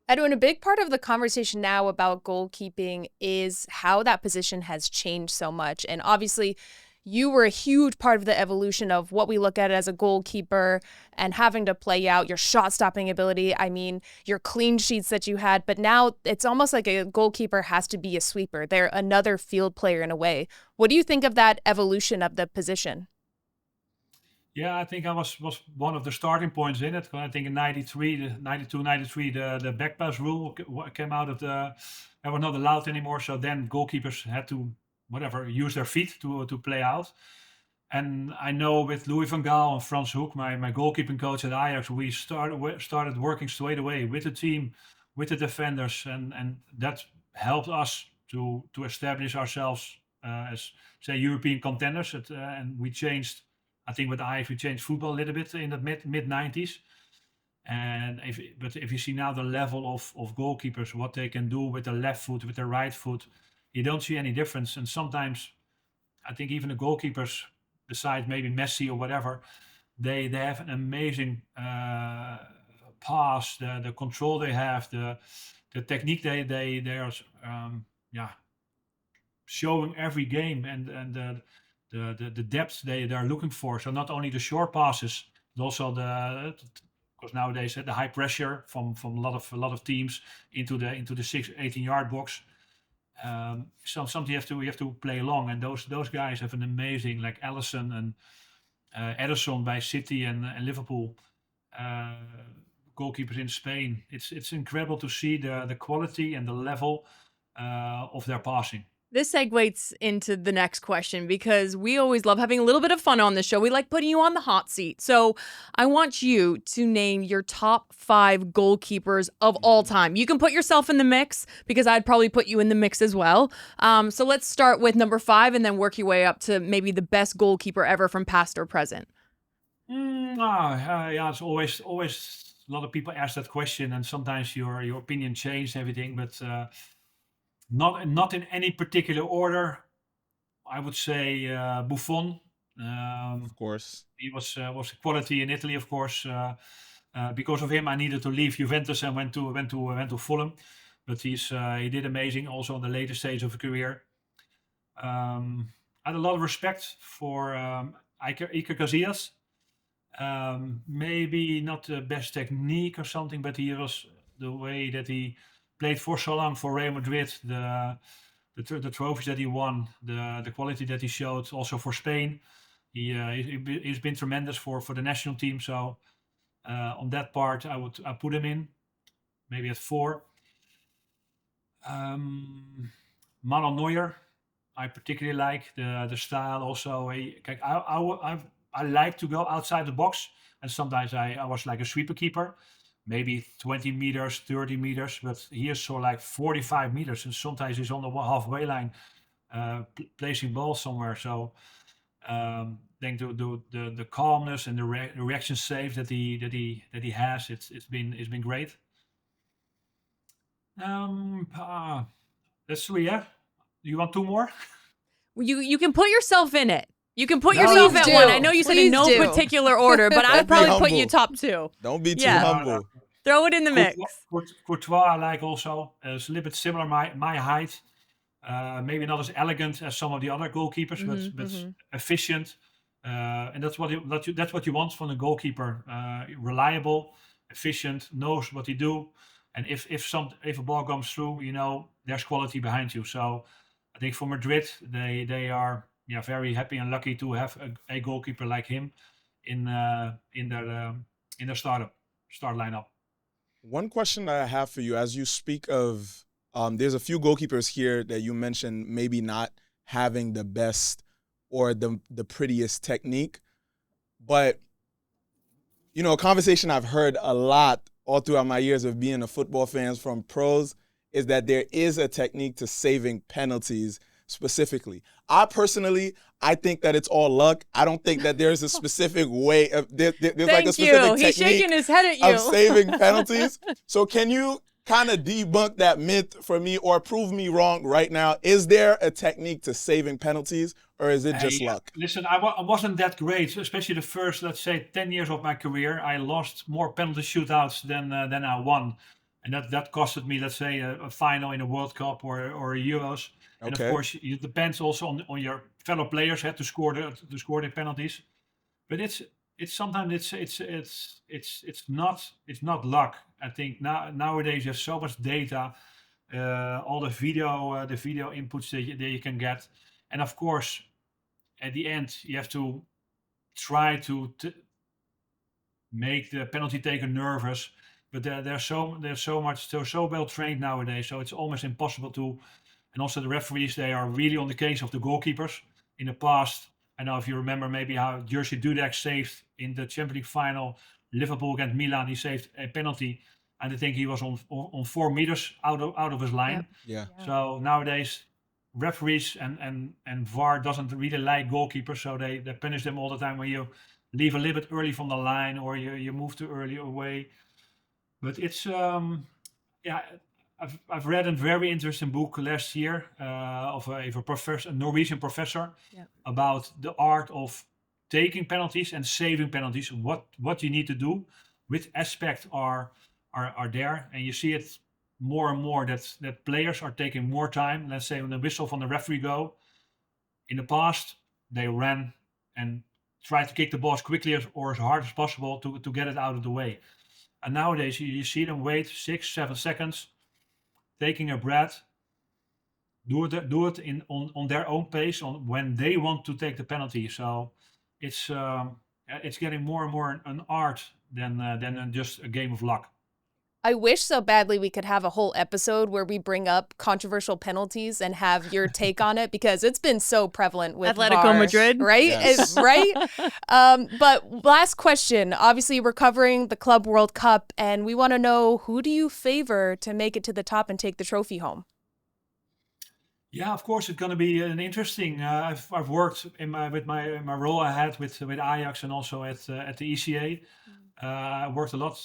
Speaker 4: Edwin, a big part of the conversation now about goalkeeping is how that position has changed so much. And obviously, you were a huge part of the evolution of what we look at as a goalkeeper and having to play out your shot-stopping ability. I mean, your clean sheets that you had. But now it's almost like a goalkeeper has to be a sweeper. They're another field player in a way. What do you think of that evolution of the position?
Speaker 1: Yeah, I think I was one of the starting points in it. I think in 93, 92, 93, the back pass rule came out of they were not allowed anymore. So then goalkeepers had to, use their feet to play out. And I know with Louis van Gaal and Frans Hoek, my goalkeeping coach at Ajax, we started working straight away with the team, with the defenders. And that helped us to establish ourselves as, say, European contenders. And we changed. I think with Ajax we changed football a little bit in the mid 90s, and if you see now the level of goalkeepers, what they can do with the left foot, with the right foot, you don't see any difference. And sometimes I think even the goalkeepers, besides maybe Messi or whatever, they have an amazing pass, the control they have, the technique they are showing every game, and the depth they are looking for. So not only the short passes, but also because nowadays the high pressure from a lot of teams into the 18-yard box. Something you have to play along, and those guys have an amazing, like Alisson and Ederson by City and Liverpool, goalkeepers in Spain. It's incredible to see the quality and the level of their passing.
Speaker 2: This segues into the next question, because we always love having a little bit of fun on the show. We like putting you on the hot seat. So I want you to name your top 5 goalkeepers of all time. You can put yourself in the mix, because I'd probably put you in the mix as well. So let's start with number 5 and then work your way up to maybe the best goalkeeper ever from past or present.
Speaker 1: It's always a lot of people ask that question, and sometimes your opinion changes and everything, but not in any particular order. I would say Buffon.
Speaker 3: Of course.
Speaker 1: He was quality in Italy, of course. Because of him, I needed to leave Juventus and went to Fulham. But he did amazing also in the later stage of his career. I had a lot of respect for Iker Casillas. Maybe not the best technique or something, but he was the way that he played for so long for Real Madrid, the trophies that he won, the quality that he showed also for Spain. He's been tremendous for the national team. So on that part, I put him in, maybe at 4. Manuel Neuer, I particularly like the style. Also, I like to go outside the box, and sometimes I was like a sweeper keeper. Maybe 20 meters, 30 meters, but he is so like 45 meters, and sometimes he's on the halfway line, placing balls somewhere. So I think the calmness and the reaction save that he has, it's been great. That's 3, yeah. You want 2 more?
Speaker 2: You can put yourself in it. You can put yourself at 1. I know you said in no particular order, but I'd probably put you top 2.
Speaker 3: Don't be too humble.
Speaker 2: Throw it in the mix.
Speaker 1: Courtois, I like also. It's a little bit similar my height. Maybe not as elegant as some of the other goalkeepers, but efficient. And that's what you want from a goalkeeper. Reliable, efficient, knows what he do. And if a ball comes through, there's quality behind you. So I think for Madrid, they are very happy and lucky to have a goalkeeper like him in their start lineup.
Speaker 3: One question that I have for you, as you speak of, there's a few goalkeepers here that you mentioned maybe not having the best or the prettiest technique, but a conversation I've heard a lot all throughout my years of being a football fan from pros is that there is a technique to saving penalties specifically. I think that it's all luck. I don't think that there's a specific way of there's like a specific
Speaker 2: He's
Speaker 3: technique
Speaker 2: shaking his head at you.
Speaker 3: of saving penalties. So can you kind of debunk that myth for me or prove me wrong right now? Is there a technique to saving penalties, or is it just luck?
Speaker 1: Listen, I wasn't that great, especially the first, let's say, 10 years of my career. I lost more penalty shootouts than I won. And that costed me, let's say, a final in a World Cup or a Euros. And
Speaker 3: Okay.
Speaker 1: of course, it depends also on your fellow players to score the penalties. But it's sometimes it's not luck. I think nowadays you have so much data, all the video inputs that you can get, and of course, at the end you have to try to make the penalty taker nervous. But they're so well trained nowadays, so it's almost impossible to. And also the referees, they are really on the case of the goalkeepers. In the past, I know if you remember maybe how Jerzy Dudek saved in the Champions League final, Liverpool against Milan, he saved a penalty. And I think he was on 4 meters out of his line.
Speaker 3: Yeah.
Speaker 1: So nowadays, referees and VAR doesn't really like goalkeepers, so they punish them all the time when you leave a little bit early from the line or you move too early away. But it's I've read a very interesting book last year of a professor, a Norwegian professor, about the art of taking penalties and saving penalties. What you need to do, which aspects are there, and you see it more and more that players are taking more time. Let's say when the whistle from the referee go. In the past, they ran and tried to kick the ball as quickly or as hard as possible to get it out of the way. And nowadays you see them wait 6-7 seconds. Taking a breath, do it on their own pace on when they want to take the penalty. So it's getting more and more an art than just a game of luck.
Speaker 4: I wish so badly we could have a whole episode where we bring up controversial penalties and have your take on it, because it's been so prevalent with
Speaker 2: Atletico
Speaker 4: VAR,
Speaker 2: Madrid.
Speaker 4: right?
Speaker 3: Yes.
Speaker 4: Right? But last question. Obviously, we're covering the Club World Cup, and we want to know, who do you favor to make it to the top and take the trophy home?
Speaker 1: Yeah, of course, it's going to be an interesting. I've worked in my role I had with Ajax and also at the ECA. I worked a lot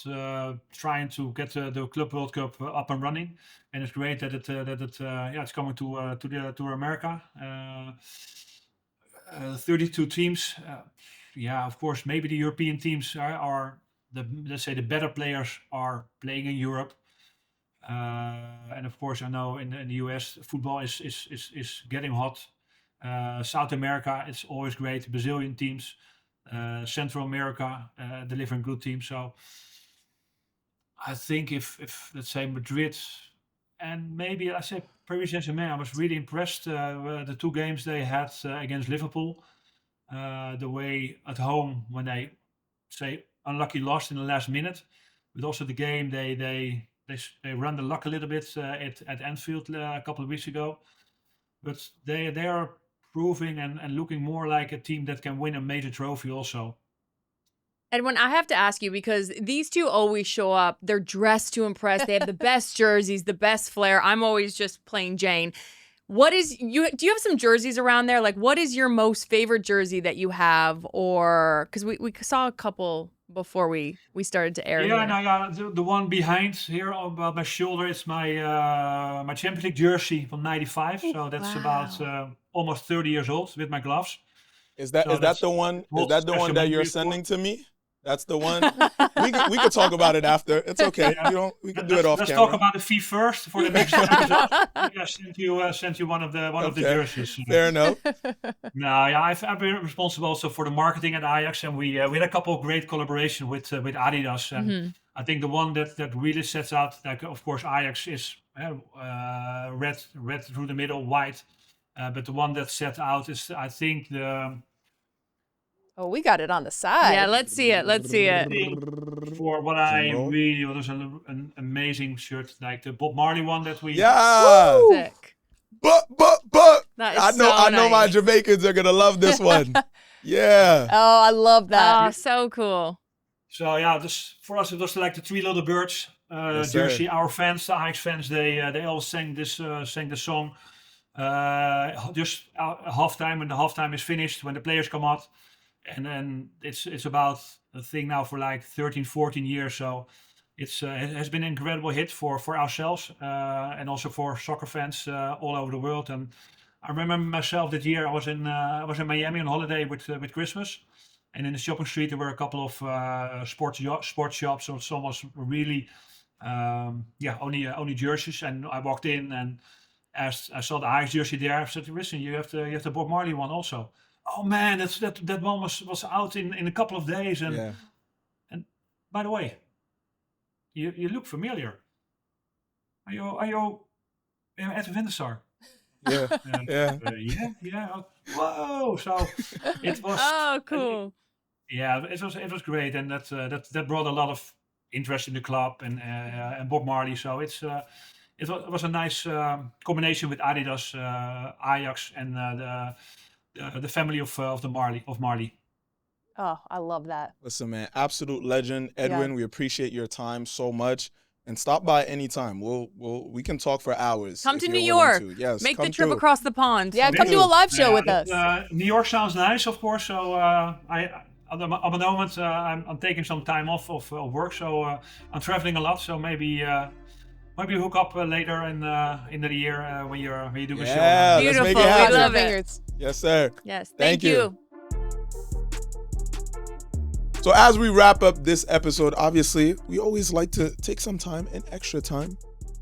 Speaker 1: trying to get the Club World Cup up and running, and it's great that it's coming to America. 32 teams. Of course, maybe the European teams are let's say the better players are playing in Europe. And of course, I know in the US, football is getting hot. South America, it's always great. Brazilian teams, Central America, delivering good teams. So I think if let's say Madrid and maybe I say Paris Saint-Germain, I was really impressed the 2 games they had against Liverpool. The way at home when they say unlucky lost in the last minute, but also the game they ran the luck a little bit at Anfield a couple of weeks ago, but they are proving and looking more like a team that can win a major trophy also.
Speaker 2: Edwin, I have to ask you, because these two always show up. They're dressed to impress. They have the best jerseys, the best flair. I'm always just plain Jane. Do you have some jerseys around there? Like, what is your most favorite jersey that you have? Or because we saw a couple before we started to air.
Speaker 1: The one behind here about my shoulder is my my Champions League jersey from '95. So that's about almost 30 years old with my gloves.
Speaker 3: Is that the one? Is that the one that you're sending to me? That's the one. We could talk about it after. It's okay. We can do it off
Speaker 1: Let's
Speaker 3: camera.
Speaker 1: talk about the fee first for the next episode. I sent you one of the jerseys.
Speaker 3: Fair enough.
Speaker 1: No, yeah, I've been responsible also for the marketing at Ajax, and we had a couple of great collaboration with Adidas, and I think the one that really sets out, like of course Ajax is red through the middle, white, but the one that set out is I think the.
Speaker 4: Oh, we got it on the side.
Speaker 2: Yeah, let's see it. Let's see it.
Speaker 1: For what I really was an amazing shirt, like the Bob Marley one that we.
Speaker 3: Yeah.
Speaker 2: Sick.
Speaker 3: But
Speaker 2: That is
Speaker 3: I know my
Speaker 2: nice.
Speaker 3: Jamaicans are gonna love this one. Yeah.
Speaker 4: Oh, I love that.
Speaker 2: Oh, so cool.
Speaker 1: So yeah, for us it was like the Three Little Birds
Speaker 3: Yes,
Speaker 1: jersey.
Speaker 3: sir.
Speaker 1: Our fans, the Ajax fans, they all sang this song just halftime when the halftime is finished, when the players come out, and then it's about a thing now for like 13, 14 years. So it has been an incredible hit for ourselves and also for soccer fans all over the world. And I remember myself that year I was in Miami on holiday with Christmas. And in the shopping street, there were a couple of sports shops. So some was really, only jerseys. And I walked in and I saw the Ajax jersey there. I said, "Listen, you have the Bob Marley one also." Oh man, that one was out in a couple of days. And
Speaker 3: Yeah.
Speaker 1: and by the way, you look familiar. Are you Edwin van der Sar?
Speaker 3: Yeah. Yeah.
Speaker 1: Yeah. Whoa! So it was.
Speaker 2: Oh, cool.
Speaker 1: Yeah, it was great, and that brought a lot of interest in the club and Bob Marley. So it was a nice combination with Adidas, Ajax, and the family of Marley.
Speaker 4: Oh, I love that.
Speaker 3: Listen, man, absolute legend, Edwin. We appreciate your time so much, and stop by anytime. We can talk for hours.
Speaker 2: Come
Speaker 3: if
Speaker 2: to
Speaker 3: you're
Speaker 2: New
Speaker 3: willing
Speaker 2: York.
Speaker 3: to. Yes,
Speaker 2: Make
Speaker 3: come
Speaker 2: the trip
Speaker 3: through.
Speaker 2: across the pond.
Speaker 4: Yeah, come do a live show with us.
Speaker 1: New York sounds nice, of course. So at the moment, I'm taking some time off of work, so I'm traveling a lot. So maybe hook up later in the year when you do a show.
Speaker 3: Yeah, let's
Speaker 2: Beautiful.
Speaker 3: make it
Speaker 2: We
Speaker 3: happen.
Speaker 2: love it.
Speaker 4: Fingers.
Speaker 3: Yes, sir.
Speaker 2: Yes.
Speaker 3: Thank
Speaker 2: Thank
Speaker 3: you.
Speaker 2: you.
Speaker 3: So as we wrap up this episode, obviously, we always like to take some time and extra time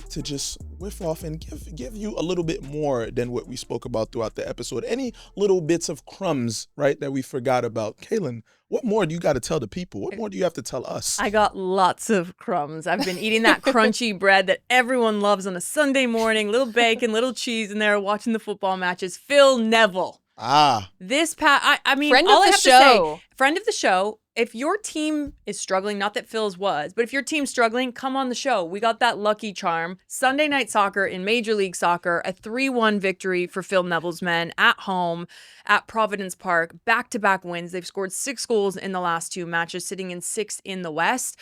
Speaker 3: to just whiff off and give you a little bit more than what we spoke about throughout the episode. Any little bits of crumbs, right, that we forgot about. Kaylin, what more do you got to tell the people? What more do you have to tell us?
Speaker 2: I got lots of crumbs. I've been eating that crunchy bread that everyone loves on a Sunday morning. Little bacon, little cheese in there, watching the football matches. Phil Neville.
Speaker 3: Ah,
Speaker 2: I mean,
Speaker 4: Friend
Speaker 2: all
Speaker 4: of
Speaker 2: I
Speaker 4: the
Speaker 2: have
Speaker 4: show.
Speaker 2: to say, friend of the show. If your team is struggling, not that Phil's was, but if your team's struggling, come on the show. We got that lucky charm. Sunday Night Soccer in Major League Soccer, a 3-1 victory for Phil Neville's men at home at Providence Park. Back-to-back wins. They've scored 6 goals in the last 2 matches, sitting in 6th in the West.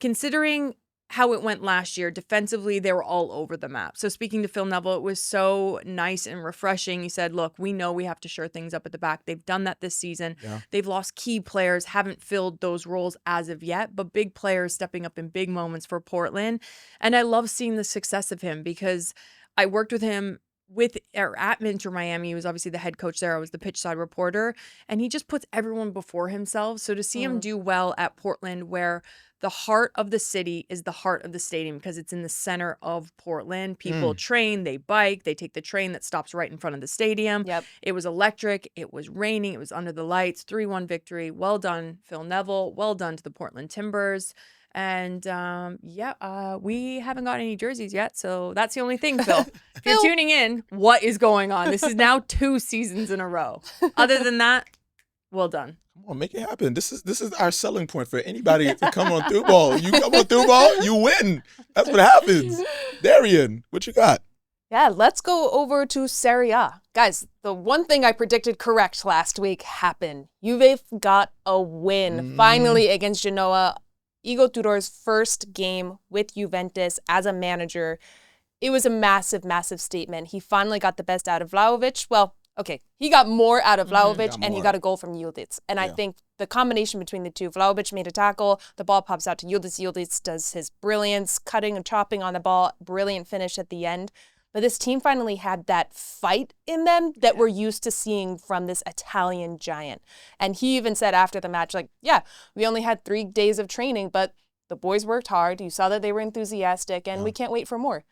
Speaker 2: Considering how it went last year, defensively, they were all over the map. So speaking to Phil Neville, it was so nice and refreshing. He said, look, we know we have to shore things up at the back. They've done that this season.
Speaker 3: Yeah.
Speaker 2: They've lost key players, haven't filled those roles as of yet, but big players stepping up in big moments for Portland. And I love seeing the success of him because I worked with him at Inter Miami. He was obviously the head coach there. I was the pitch side reporter, and he just puts everyone before himself. So to see him do well at Portland, where the heart of the city is the heart of the stadium because it's in the center of Portland. People train, they bike, they take the train that stops right in front of the stadium.
Speaker 4: Yep.
Speaker 2: It was electric. It was raining. It was under the lights. 3-1 victory. Well done, Phil Neville. Well done to the Portland Timbers. And we haven't got any jerseys yet, so that's the only thing, Phil. If you're tuning in, what is going on? This is now 2 seasons in a row. Other than that, well done.
Speaker 3: come on, make it happen. This is our selling point for anybody to come on through ball. You come on through ball, you win. That's what happens. Darian, what you got?
Speaker 4: Yeah, let's go over to Serie A. Guys, the one thing I predicted correct last week happened. Juve got a win, finally, against Genoa. Igor Tudor's first game with Juventus as a manager. It was a massive, massive statement. He finally got the best out of Vlahovic. Well, okay, he got more out of Vlahovic, and he got a goal from Yildiz. And I think the combination between the two, Vlahovic made a tackle, the ball pops out to Yildiz. Yildiz does his brilliance, cutting and chopping on the ball, brilliant finish at the end. But this team finally had that fight in them that we're used to seeing from this Italian giant. And he even said after the match, like, yeah, we only had 3 days of training, but the boys worked hard. You saw that they were enthusiastic, and we can't wait for more.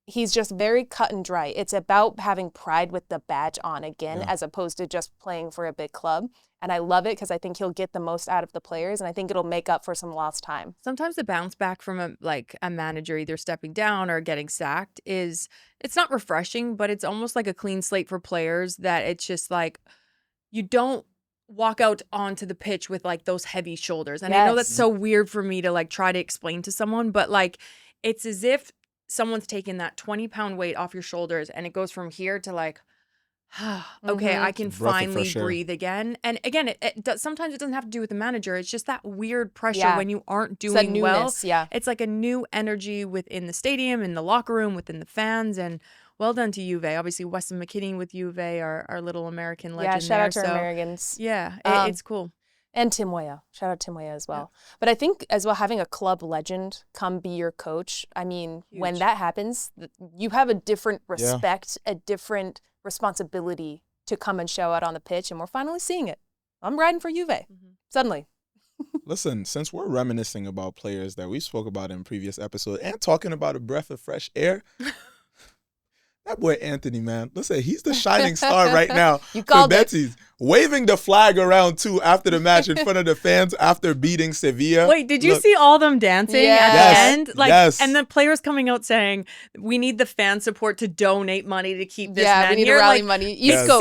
Speaker 4: He's just very cut and dry. It's about having pride with the badge on again, as opposed to just playing for a big club. And I love it because I think he'll get the most out of the players, and I think it'll make up for some lost time.
Speaker 2: Sometimes the bounce back from a manager either stepping down or getting sacked it's not refreshing, but it's almost like a clean slate for players, that it's just like you don't walk out onto the pitch with like those heavy shoulders. And I know that's so weird for me to like try to explain to someone, but like it's as if someone's taken that 20-pound weight off your shoulders and it goes from here to like, okay, I can finally breathe again. And again, it does, sometimes it doesn't have to do with the manager. It's just that weird pressure when you aren't doing well. It's like a new energy within the stadium, in the locker room, within the fans. And well done to Juve. Obviously, Weston McKinney with Juve, our little American legend.
Speaker 4: Yeah, shout out to our Americans.
Speaker 2: Yeah, it's cool.
Speaker 4: And Tim Weah. Shout out Tim Weah as well. Yeah. But I think as well, having a club legend come be your coach, I mean, when that happens, you have a different respect, a different responsibility to come and show out on the pitch, and we're finally seeing it. I'm riding for Juve. Suddenly.
Speaker 3: Listen, since we're reminiscing about players that we spoke about in previous episodes and talking about a breath of fresh air, that boy Anthony, man. Listen, he's the shining star right now for Betis. Waving the flag around, too, after the match in front of the fans after beating Sevilla.
Speaker 2: Wait, did you see all them dancing at the end? Like, and the players coming out saying, we need the fan support to donate money to keep this man
Speaker 4: we need
Speaker 2: here.
Speaker 4: to rally
Speaker 2: like,
Speaker 4: money. Isco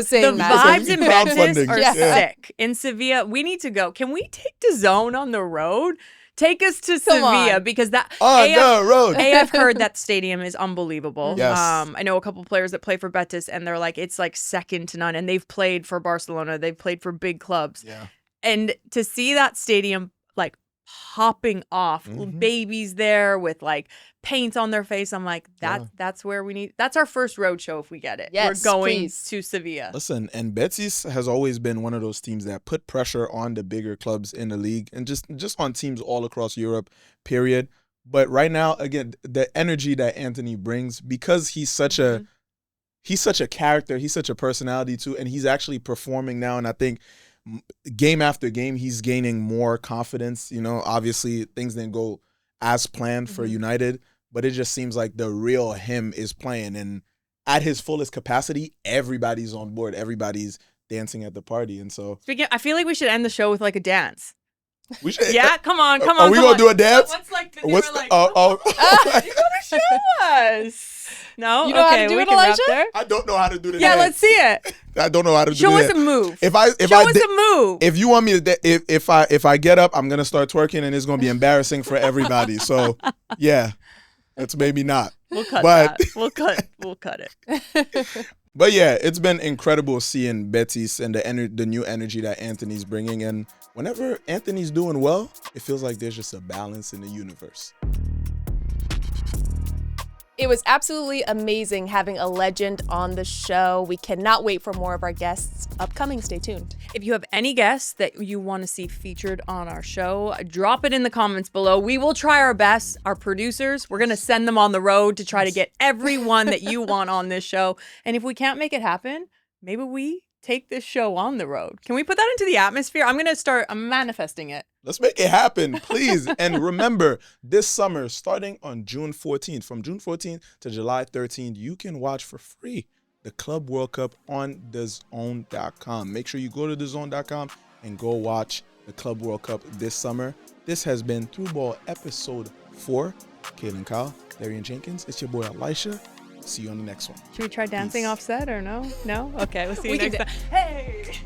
Speaker 4: saying that.
Speaker 2: The vibes in Betis are sick. In Sevilla, we need to go. Can we take DAZN on the road? Take us to Sevilla, because that
Speaker 3: the road.
Speaker 2: I've heard that stadium is unbelievable.
Speaker 3: Yes.
Speaker 2: I know a couple players that play for Betis, and they're like, it's like second to none. And they've played for Barcelona. They've played for big clubs. Yeah. And to see that stadium like popping off, babies there with like paint on their face, I'm like, that's where we need. That's our first road show if we get it.
Speaker 4: Yes,
Speaker 2: we're going to Sevilla.
Speaker 3: Listen, and Betis has always been one of those teams that put pressure on the bigger clubs in the league and just on teams all across Europe, period. But right now, again, the energy that Anthony brings, because he's such a character, he's such a personality too, and he's actually performing now. And I think game after game, he's gaining more confidence. You know, obviously things didn't go as planned for United, but it just seems like the real him is playing. And at his fullest capacity, everybody's on board. Everybody's dancing at the party. And so
Speaker 2: I feel like we should end the show with like a dance.
Speaker 3: We should.
Speaker 2: Yeah, come on.
Speaker 3: Are we gonna do a dance?
Speaker 2: What's like the
Speaker 3: What's
Speaker 2: like,
Speaker 3: you gotta
Speaker 2: show us. No,
Speaker 4: you know how to do
Speaker 2: we
Speaker 4: it,
Speaker 2: can
Speaker 4: Elijah?
Speaker 2: wrap there.
Speaker 3: I don't know how to do the
Speaker 2: Yeah,
Speaker 3: dance.
Speaker 2: let's see it.
Speaker 3: I don't know how to do
Speaker 2: Show
Speaker 3: that.
Speaker 2: us a move.
Speaker 3: Show us
Speaker 2: a move.
Speaker 3: If you want me to, if I get up, I'm gonna start twerking, and it's gonna be embarrassing for everybody. So, yeah, it's maybe not.
Speaker 2: We'll cut that. We'll cut it.
Speaker 3: But yeah, it's been incredible seeing Betis and the new energy that Anthony's bringing. And whenever Anthony's doing well, it feels like there's just a balance in the universe.
Speaker 4: It was absolutely amazing having a legend on the show. We cannot wait for more of our guests upcoming. Stay tuned.
Speaker 2: If you have any guests that you want to see featured on our show, drop it in the comments below. We will try our best. Our producers, we're going to send them on the road to try to get everyone that you want on this show. And if we can't make it happen, maybe we take this show on the road. Can we put that into the atmosphere? I'm manifesting it.
Speaker 3: Let's make it happen, please. And remember, this summer, starting on June 14th, from June 14th to July 13th, you can watch for free the Club World Cup on DAZN.com. Make sure you go to DAZN.com and go watch the Club World Cup this summer. This has been Through Ball Episode 4. Kaylin Kyle, Darian Jenkins. It's your boy Elisha. See you on the next one.
Speaker 2: Should we try dancing offset or no? No? Okay, we'll see you next time. Hey!